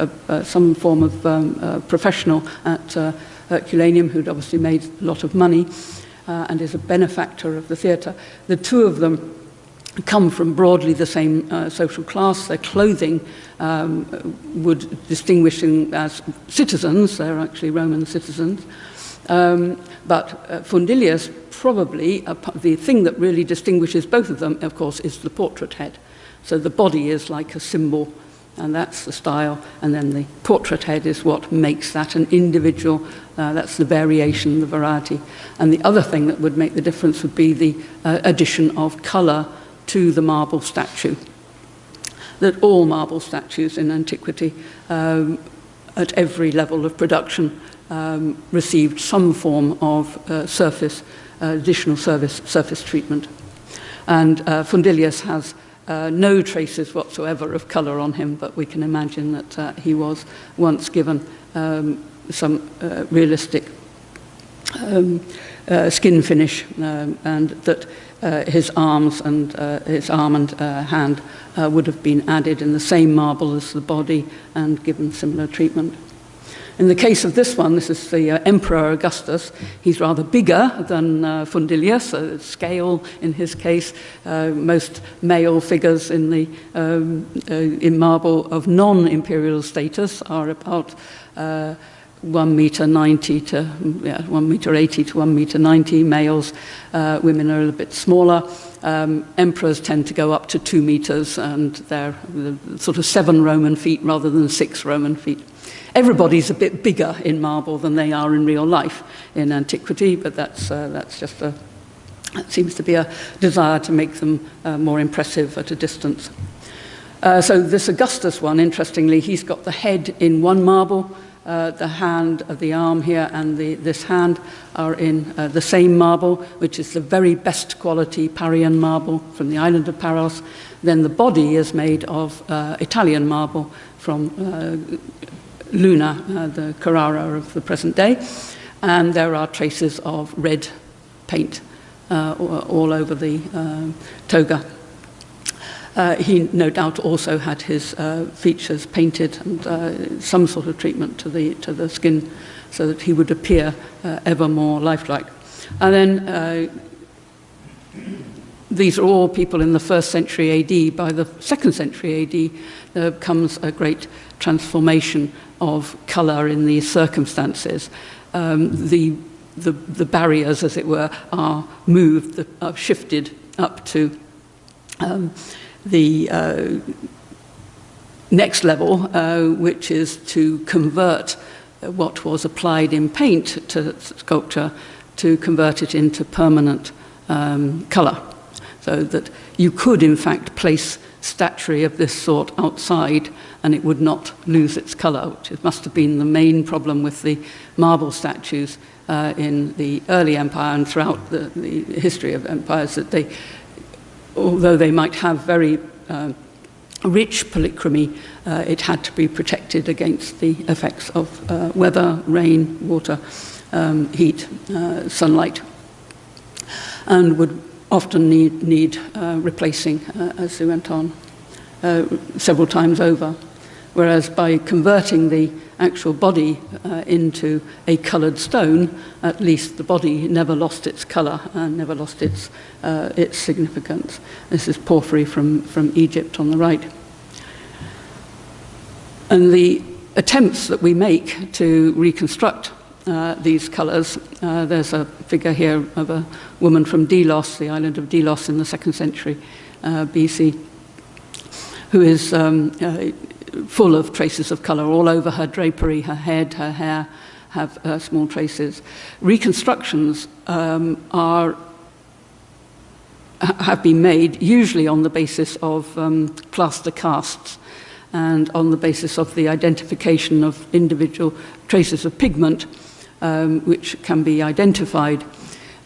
some form of professional at Herculaneum who'd obviously made a lot of money and is a benefactor of the theatre. The two of them come from broadly the same social class. Their clothing would distinguish them as citizens. They're actually Roman citizens. But Fundilius, probably, the thing that really distinguishes both of them, of course, is the portrait head. So the body is like a symbol, and that's the style, and then the portrait head is what makes that an individual. That's the variation, the variety. And the other thing that would make the difference would be the addition of colour to the marble statue. That all marble statues in antiquity, at every level of production, received some form of additional surface treatment. And Fundilius has no traces whatsoever of colour on him, but we can imagine that he was once given some realistic skin finish, and that his arms and his arm and hand would have been added in the same marble as the body and given similar treatment. In the case of this one, this is the Emperor Augustus. He's rather bigger than Fundilius, scale in his case. Most male figures in marble of non-imperial status are about 1 meter 90 to 1 meter 80 to 1 meter 90 males. Women are a little bit smaller. Emperors tend to go up to 2 meters, and they're sort of 7 Roman feet rather than 6 Roman feet. Everybody's a bit bigger in marble than they are in real life in antiquity, but that's just that seems to be a desire to make them more impressive at a distance. So this Augustus one, interestingly, he's got the head in one marble. The hand, the arm here, and this hand are in the same marble, which is the very best quality Parian marble from the island of Paros. Then the body is made of Italian marble from Luna, the Carrara of the present day. And there are traces of red paint all over the toga. He no doubt also had his features painted and some sort of treatment to the skin so that he would appear ever more lifelike. And then these are all people in the 1st century AD. By the 2nd century AD, there comes a great transformation of colour in these circumstances. The barriers, as it were, are moved, are shifted up to the next level, which is to convert what was applied in paint to sculpture, to convert it into permanent colour, so that you could in fact place statuary of this sort outside and it would not lose its colour, which must have been the main problem with the marble statues in the early empire and throughout the history of empires, that they, although they might have very rich polychromy, it had to be protected against the effects of weather, rain, water, heat, sunlight, and would often need replacing as they went on several times over. Whereas by converting the actual body into a coloured stone, at least the body never lost its colour and never lost its significance. This is porphyry from Egypt on the right. And the attempts that we make to reconstruct these colours, there's a figure here of a woman from Delos, the island of Delos in the 2nd century BC, who is full of traces of colour all over her drapery, her head, her hair have small traces. Reconstructions have been made usually on the basis of plaster casts and on the basis of the identification of individual traces of pigment which can be identified.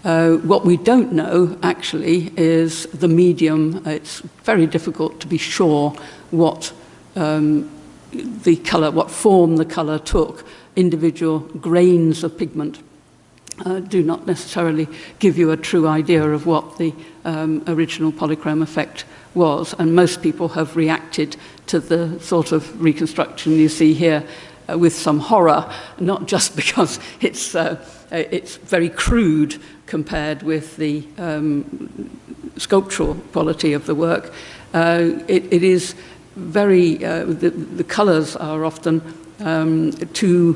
What we don't know actually is the medium. It's very difficult to be sure what the colour, what form the colour took. Individual grains of pigment do not necessarily give you a true idea of what the original polychrome effect was, and most people have reacted to the sort of reconstruction you see here with some horror, not just because it's very crude compared with the sculptural quality of the work. It is very, the colours are often too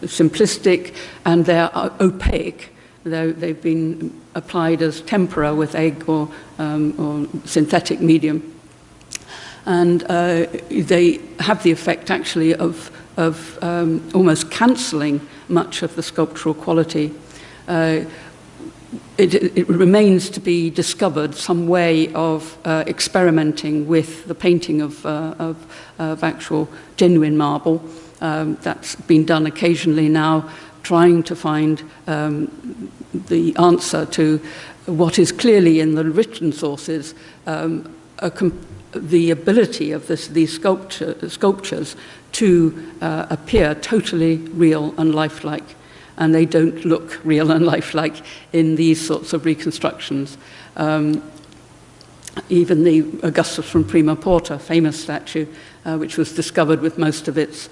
simplistic, and they're opaque. They've been applied as tempera with egg or synthetic medium. And they have the effect actually of almost cancelling much of the sculptural quality. It remains to be discovered some way of experimenting with the painting of actual genuine marble. That's been done occasionally now, trying to find the answer to what is clearly in the written sources, the ability of these sculptures to appear totally real and lifelike. And they don't look real and lifelike in these sorts of reconstructions. Even the Augustus from Prima Porta, famous statue, which was discovered with most of its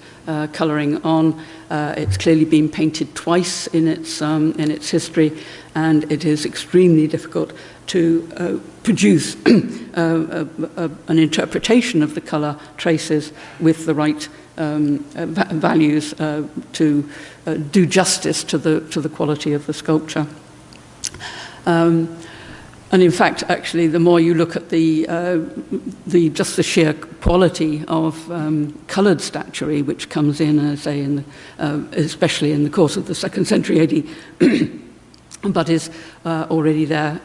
colouring on. It's clearly been painted twice in its history, and it is extremely difficult to produce an interpretation of the colour traces with the right values to do justice to the quality of the sculpture. And in fact, actually, the more you look at just the sheer quality of coloured statuary, which comes in, say, especially in the course of the 2nd century AD, but is already there,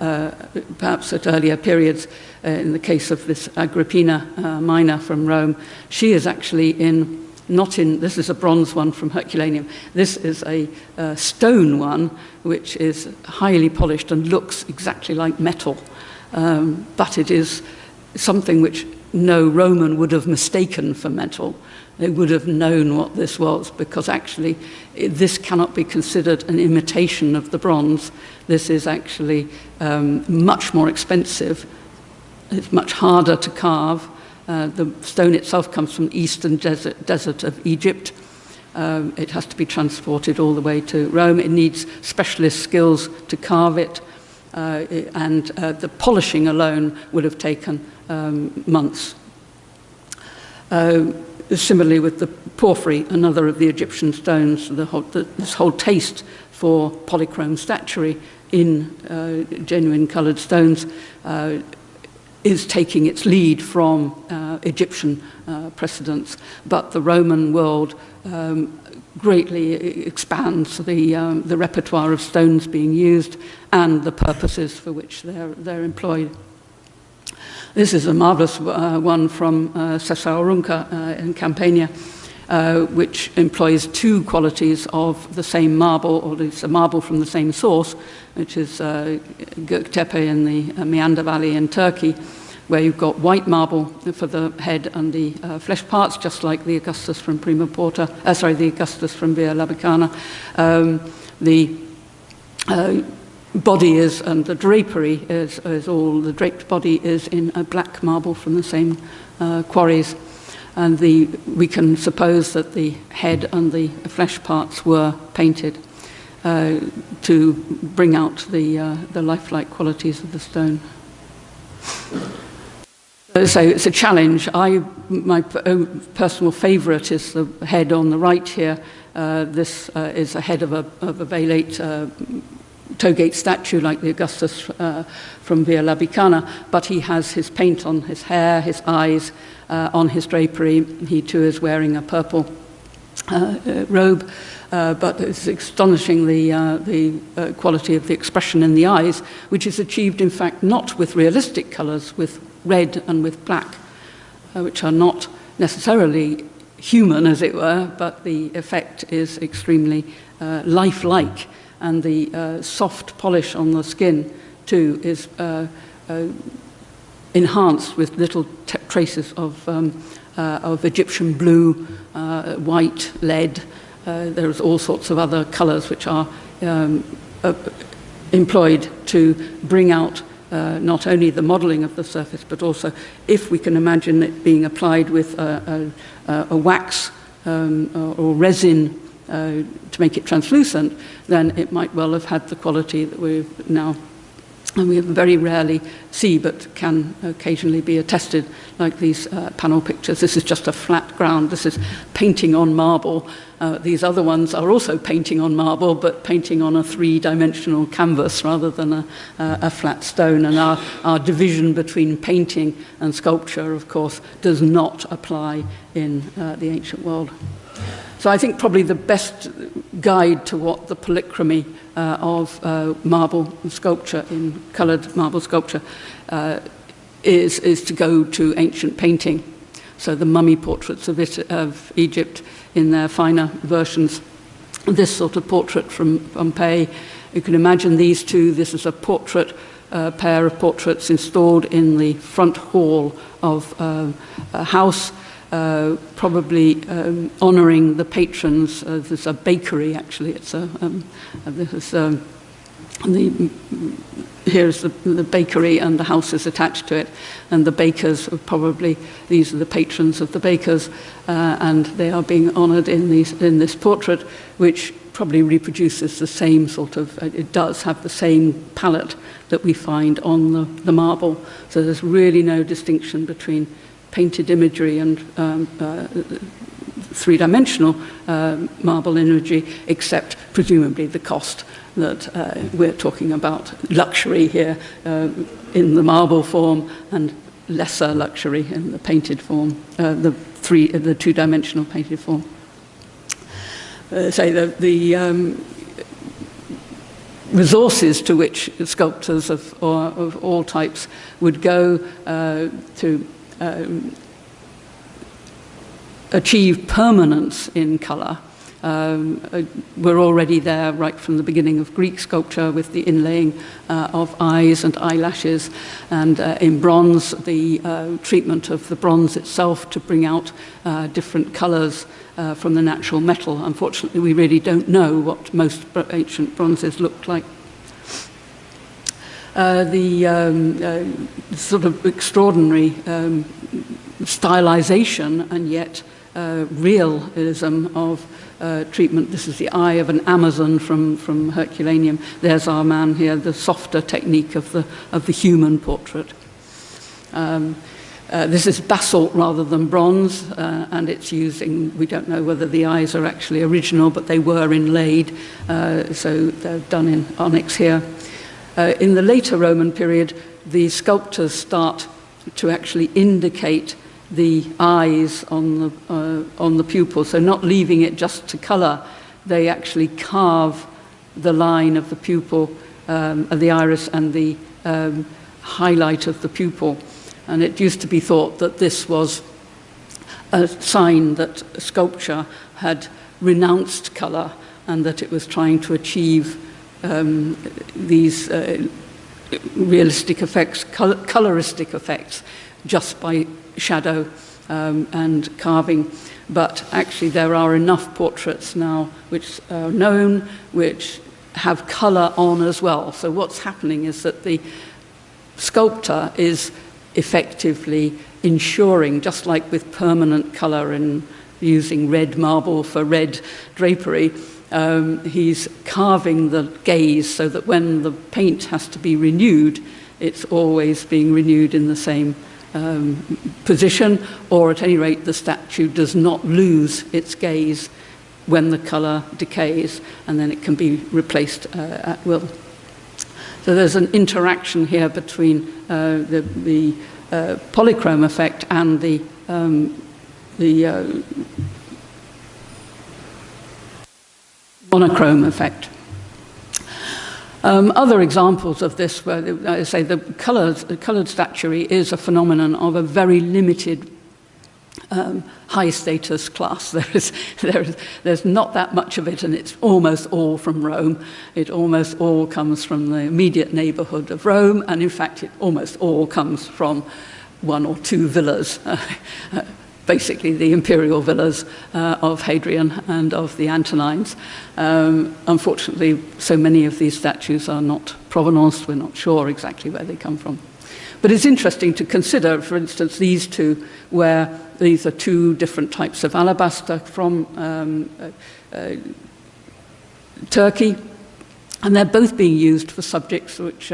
perhaps at earlier periods. In the case of this Agrippina Minor from Rome, she is actually this is a bronze one from Herculaneum. This is a stone one, which is highly polished and looks exactly like metal. But it is something which no Roman would have mistaken for metal. They would have known what this was, because actually this cannot be considered an imitation of the bronze. This is actually much more expensive it's much harder to carve. The stone itself comes from the eastern desert of Egypt. It has to be transported all the way to Rome. It needs specialist skills to carve it, and the polishing alone would have taken months. Similarly with the porphyry, another of the Egyptian stones, this whole taste for polychrome statuary in genuine coloured stones is taking its lead from Egyptian precedents, but the Roman world greatly expands the repertoire of stones being used and the purposes for which they're employed. This is a marvellous one from Sessaurunca in Campania, which employs two qualities of the same marble, or it's a marble from the same source, which is Göktepe in the Meander Valley in Turkey, where you've got white marble for the head and the flesh parts, just like the Augustus from the Augustus from Via Labicana. The body is, and the drapery is all, the draped body is in a black marble from the same quarries. And we can suppose that the head and the flesh parts were painted to bring out the lifelike qualities of the stone. So it's a challenge. My own personal favourite is the head on the right here. This is a head of a velate toe-gate statue like the Augustus from Via Labicana, but he has his paint on his hair, his eyes, on his drapery. He too is wearing a purple robe, but it's astonishing the quality of the expression in the eyes, which is achieved in fact not with realistic colours, with red and with black, which are not necessarily human, as it were, but the effect is extremely lifelike, and the soft polish on the skin too is enhanced with little traces of Egyptian blue, white, lead. There's all sorts of other colours which are employed to bring out not only the modelling of the surface, but also, if we can imagine it being applied with a wax or resin to make it translucent, then it might well have had the quality that we very rarely see, but can occasionally be attested, like these panel pictures. This is just a flat ground. This is painting on marble. These other ones are also painting on marble, but painting on a three-dimensional canvas rather than a flat stone. And our division between painting and sculpture, of course, does not apply in the ancient world. So I think probably the best guide to what the polychromy of marble sculpture, in coloured marble sculpture, is to go to ancient painting. So the mummy portraits of Egypt in their finer versions. This sort of portrait from Pompeii, you can imagine these two. This is a portrait, pair of portraits installed in the front hall of a house, probably honouring the patrons. There's a bakery, actually. It's here's the bakery, and the house is attached to it. And the bakers are probably, these are the patrons of the bakers, and they are being honoured in this portrait, which probably reproduces the same sort of, it does have the same palette that we find on the marble. So there's really no distinction between painted imagery and three-dimensional marble imagery, except presumably the cost that we're talking about. Luxury here in the marble form, and lesser luxury in the painted form, the two-dimensional painted form. So the resources to which sculptors of all types would go to achieve permanence in colour were already there right from the beginning of Greek sculpture, with the inlaying of eyes and eyelashes, and in bronze, the treatment of the bronze itself to bring out different colours from the natural metal. Unfortunately, we really don't know what most ancient bronzes looked like. the sort of extraordinary stylization and yet realism of treatment. This is the eye of an Amazon from Herculaneum. There's our man here, the softer technique of the human portrait. This is basalt rather than bronze, and it's using, we don't know whether the eyes are actually original, but they were inlaid, so they're done in onyx here. In the later Roman period, the sculptors start to actually indicate the eyes on the pupil, so not leaving it just to colour, they actually carve the line of the pupil, of the iris, and the highlight of the pupil. And it used to be thought that this was a sign that sculpture had renounced colour and that it was trying to achieve these realistic effects, coloristic effects, just by shadow and carving. But actually there are enough portraits now which are known, which have colour on as well. So what's happening is that the sculptor is effectively ensuring, just like with permanent colour and using red marble for red drapery, he's carving the gaze so that when the paint has to be renewed, it's always being renewed in the same position, or at any rate the statue does not lose its gaze when the colour decays, and then it can be replaced at will. So there's an interaction here between the polychrome effect and the monochrome effect. Other examples of this, where I say the coloured statuary is a phenomenon of a very limited high status class. There's not that much of it, and it's almost all from Rome. It almost all comes from the immediate neighbourhood of Rome, and in fact it almost all comes from one or two villas, basically the imperial villas of Hadrian and of the Antonines. Unfortunately, so many of these statues are not provenance. We're not sure exactly where they come from. But it's interesting to consider, for instance, these two, where these are two different types of alabaster from Turkey, and they're both being used for subjects which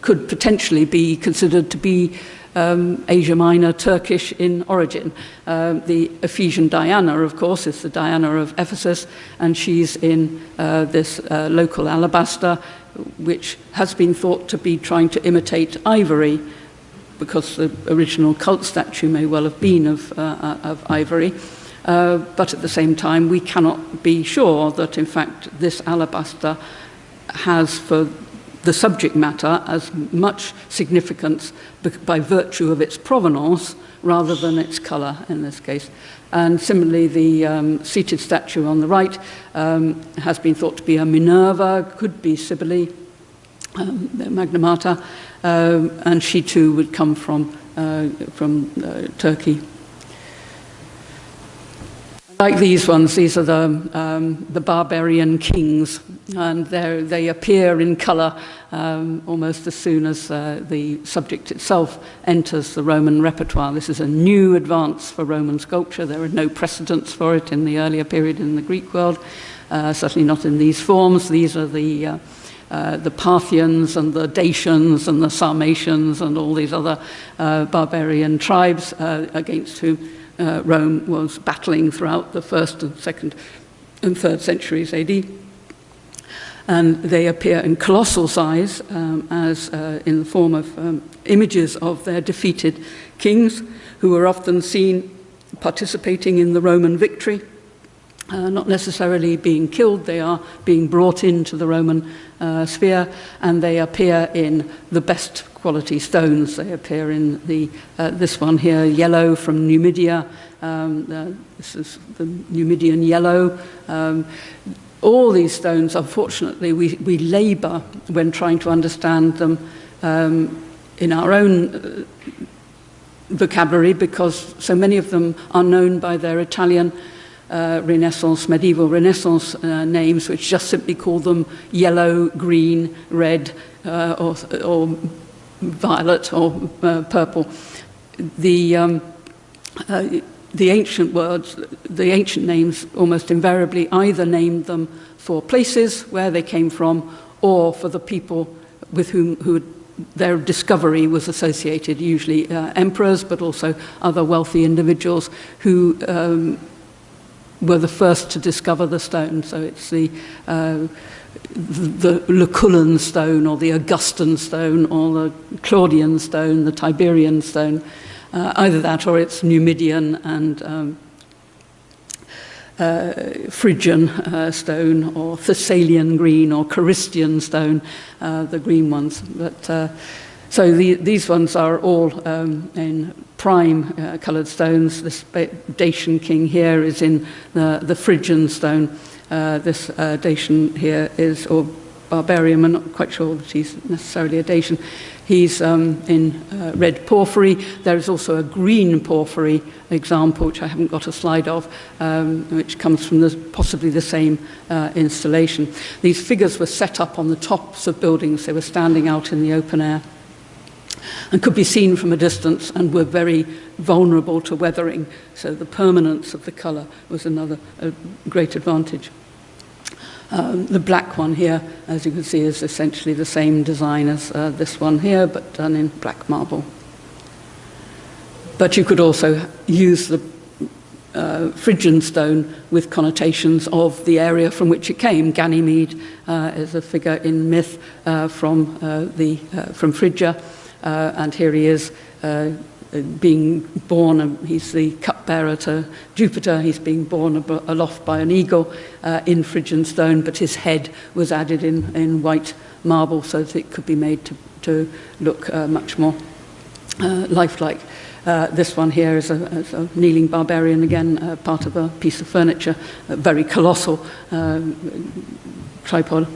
could potentially be considered to be Asia Minor, Turkish in origin. The Ephesian Diana, of course, is the Diana of Ephesus, and she's in this local alabaster, which has been thought to be trying to imitate ivory, because the original cult statue may well have been of ivory. But at the same time, we cannot be sure that, in fact, this alabaster has, for the subject matter, as much significance by virtue of its provenance rather than its colour in this case. And similarly, the seated statue on the right has been thought to be a Minerva, could be Cybele, Magna Mater, and she too would come from Turkey. Like these ones, these are the barbarian kings, and they appear in colour almost as soon as the subject itself enters the Roman repertoire. This is a new advance for Roman sculpture. There are no precedents for it in the earlier period in the Greek world, certainly not in these forms. These are the Parthians and the Dacians and the Sarmatians and all these other barbarian tribes against whom Rome was battling throughout the 1st and 2nd and 3rd centuries AD. And they appear in colossal size as in the form of images of their defeated kings, who were often seen participating in the Roman victory, not necessarily being killed. They are being brought into the Roman sphere, and they appear in the best quality stones. They appear in this one here, yellow from Numidia. This is the Numidian yellow. All these stones, unfortunately, we labour when trying to understand them in our own vocabulary, because so many of them are known by their Italian Renaissance, medieval Renaissance names, which just simply call them yellow, green, red, or violet, or purple. The ancient words, the ancient names, almost invariably either named them for places where they came from, or for the people with whom their discovery was associated, usually emperors, but also other wealthy individuals who were the first to discover the stone. So it's the Lucullan stone, or the Augustan stone, or the Claudian stone, the Tiberian stone, either that or it's Numidian and Phrygian stone, or Thessalian green, or Carystian stone, the green ones. But so these ones are all in prime coloured stones. This Dacian king here is in the Phrygian stone. This Dacian here is, or barbarian, I'm not quite sure that he's necessarily a Dacian. He's in red porphyry. There is also a green porphyry example, which I haven't got a slide of, which comes from possibly the same installation. These figures were set up on the tops of buildings. They were standing out in the open air and could be seen from a distance, and were very vulnerable to weathering. So the permanence of the colour was another great advantage. The black one here, as you can see, is essentially the same design as this one here, but done in black marble. But you could also use the Phrygian stone with connotations of the area from which it came. Ganymede is a figure in myth from Phrygia, and here he is being born. He's the cupbearer to Jupiter. He's being borne aloft by an eagle in Phrygian stone, but his head was added in white marble so that it could be made to look much more lifelike. This one here is a kneeling barbarian, again, part of a piece of furniture, a very colossal tripod.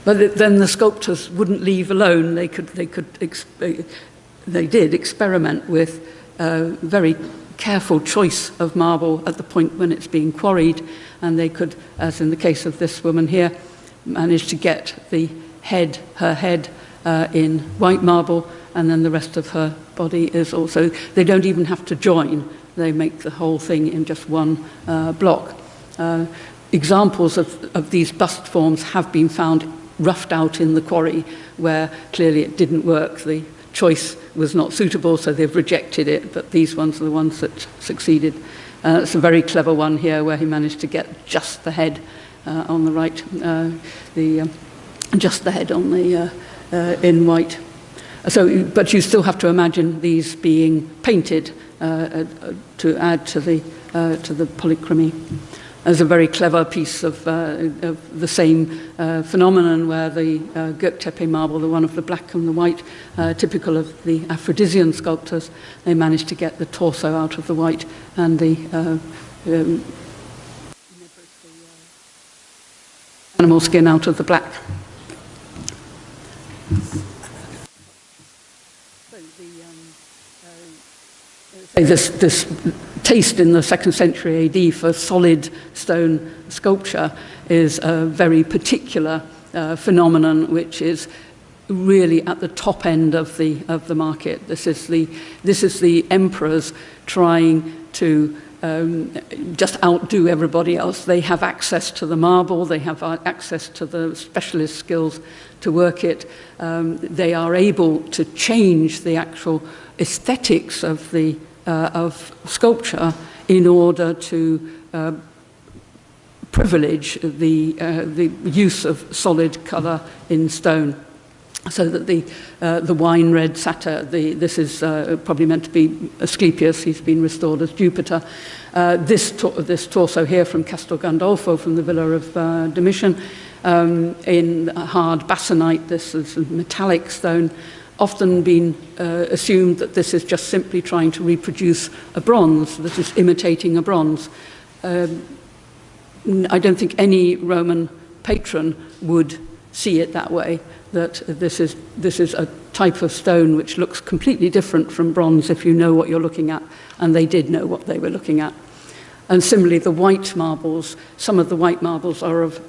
But then the sculptors wouldn't leave alone. They did experiment with very careful choice of marble at the point when it's being quarried, and they could, as in the case of this woman here, manage to get her head in white marble, and then the rest of her body is also. They don't even have to join. They make the whole thing in just one block. Examples of these bust forms have been found roughed out in the quarry, where clearly it didn't work. The choice was not suitable, so they've rejected it, but these ones are the ones that succeeded. It's a very clever one here, where he managed to get just the head on the right, just the head on the in white. So, but you still have to imagine these being painted to add to the polychromy. There's a very clever piece of the same phenomenon, where the Göktepe marble, the one of the black and the white, typical of the Aphrodisian sculptors, they managed to get the torso out of the white and the animal skin out of the black. This taste in the 2nd century AD for solid stone sculpture is a very particular phenomenon, which is really at the top end of the market. This is the emperors trying to just outdo everybody else. They have access to the marble, they have access to the specialist skills to work it. They are able to change the actual aesthetics of sculpture in order to privilege the use of solid colour in stone. So that the wine red satyr, this is probably meant to be Asclepius. He's been restored as Jupiter. This torso here from Castel Gandolfo, from the villa of Domitian, in hard basanite. This is a metallic stone. Often been assumed that this is just simply trying to reproduce a bronze, that is imitating a bronze. I don't think any Roman patron would see it that way, that this is a type of stone which looks completely different from bronze if you know what you're looking at, and they did know what they were looking at. And similarly, the white marbles, some of the white marbles are of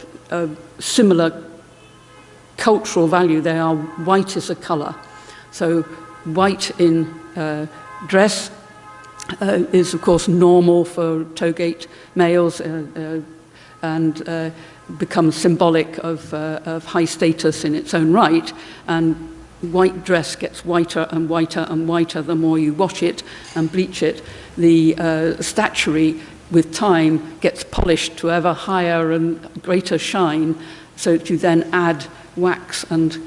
similar cultural value. They are white as a colour. So white in dress is, of course, normal for Togate males and becomes symbolic of high status in its own right. And white dress gets whiter and whiter and whiter the more you wash it and bleach it. The statuary, with time, gets polished to ever higher and greater shine, so that you then add wax and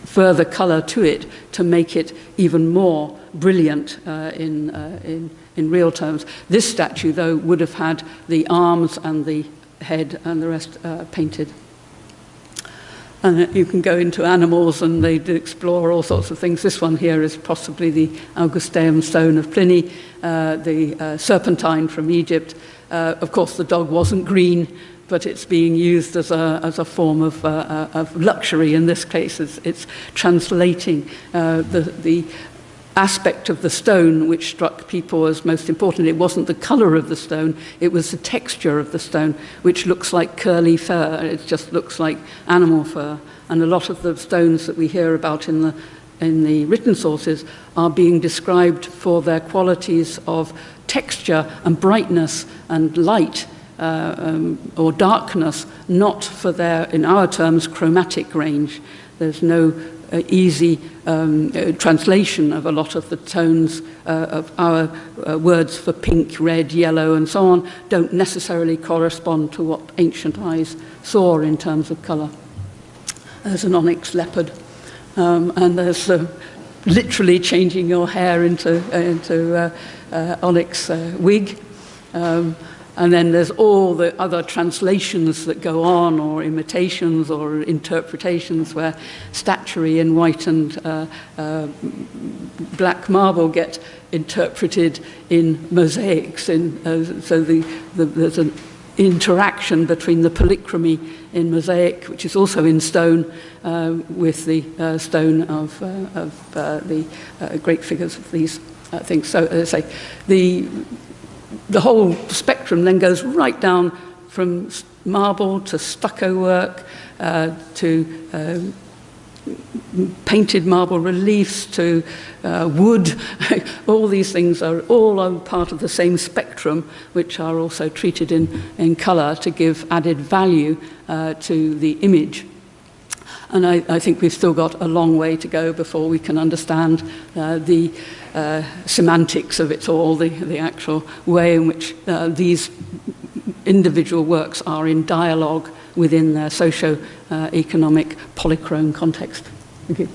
further colour to it to make it even more brilliant in real terms. This statue, though, would have had the arms and the head and the rest painted. And you can go into animals and they explore all sorts of things. This one here is possibly the Augusteum stone of Pliny, the serpentine from Egypt. Of course, the dog wasn't green, but it's being used as a form of luxury in this case. It's translating the aspect of the stone which struck people as most important. It wasn't the colour of the stone, it was the texture of the stone, which looks like curly fur. It just looks like animal fur. And a lot of the stones that we hear about in the written sources are being described for their qualities of texture and brightness and light or darkness, not for their, in our terms, chromatic range. There's no easy translation of a lot of the tones of our words for pink, red, yellow, and so on don't necessarily correspond to what ancient eyes saw in terms of colour. There's an onyx leopard, and there's literally changing your hair into onyx wig. And then there's all the other translations that go on, or imitations or interpretations, where statuary in white and black marble get interpreted in mosaics. So there's an interaction between the polychromy in mosaic, which is also in stone, with the stone of the great figures of these things. So as I say, the whole spectrum then goes right down from marble to stucco work to painted marble reliefs to wood. All these things are all part of the same spectrum, which are also treated in colour to give added value to the image. And I think we've still got a long way to go before we can understand the semantics of it all, the actual way in which these individual works are in dialogue within their socio-economic polychrome context. Thank you.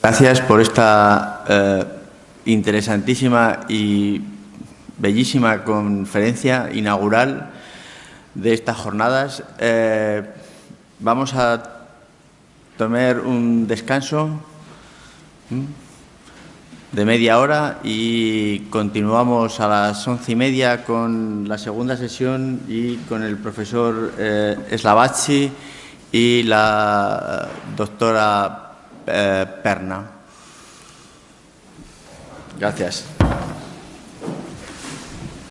Gracias por esta interesantísima y bellísima conferencia inaugural de estas jornadas. Vamos a tomar un descanso de media hora y continuamos a las 11:30 con la segunda sesión y con el profesor Slavacci y la doctora Perna. Gracias.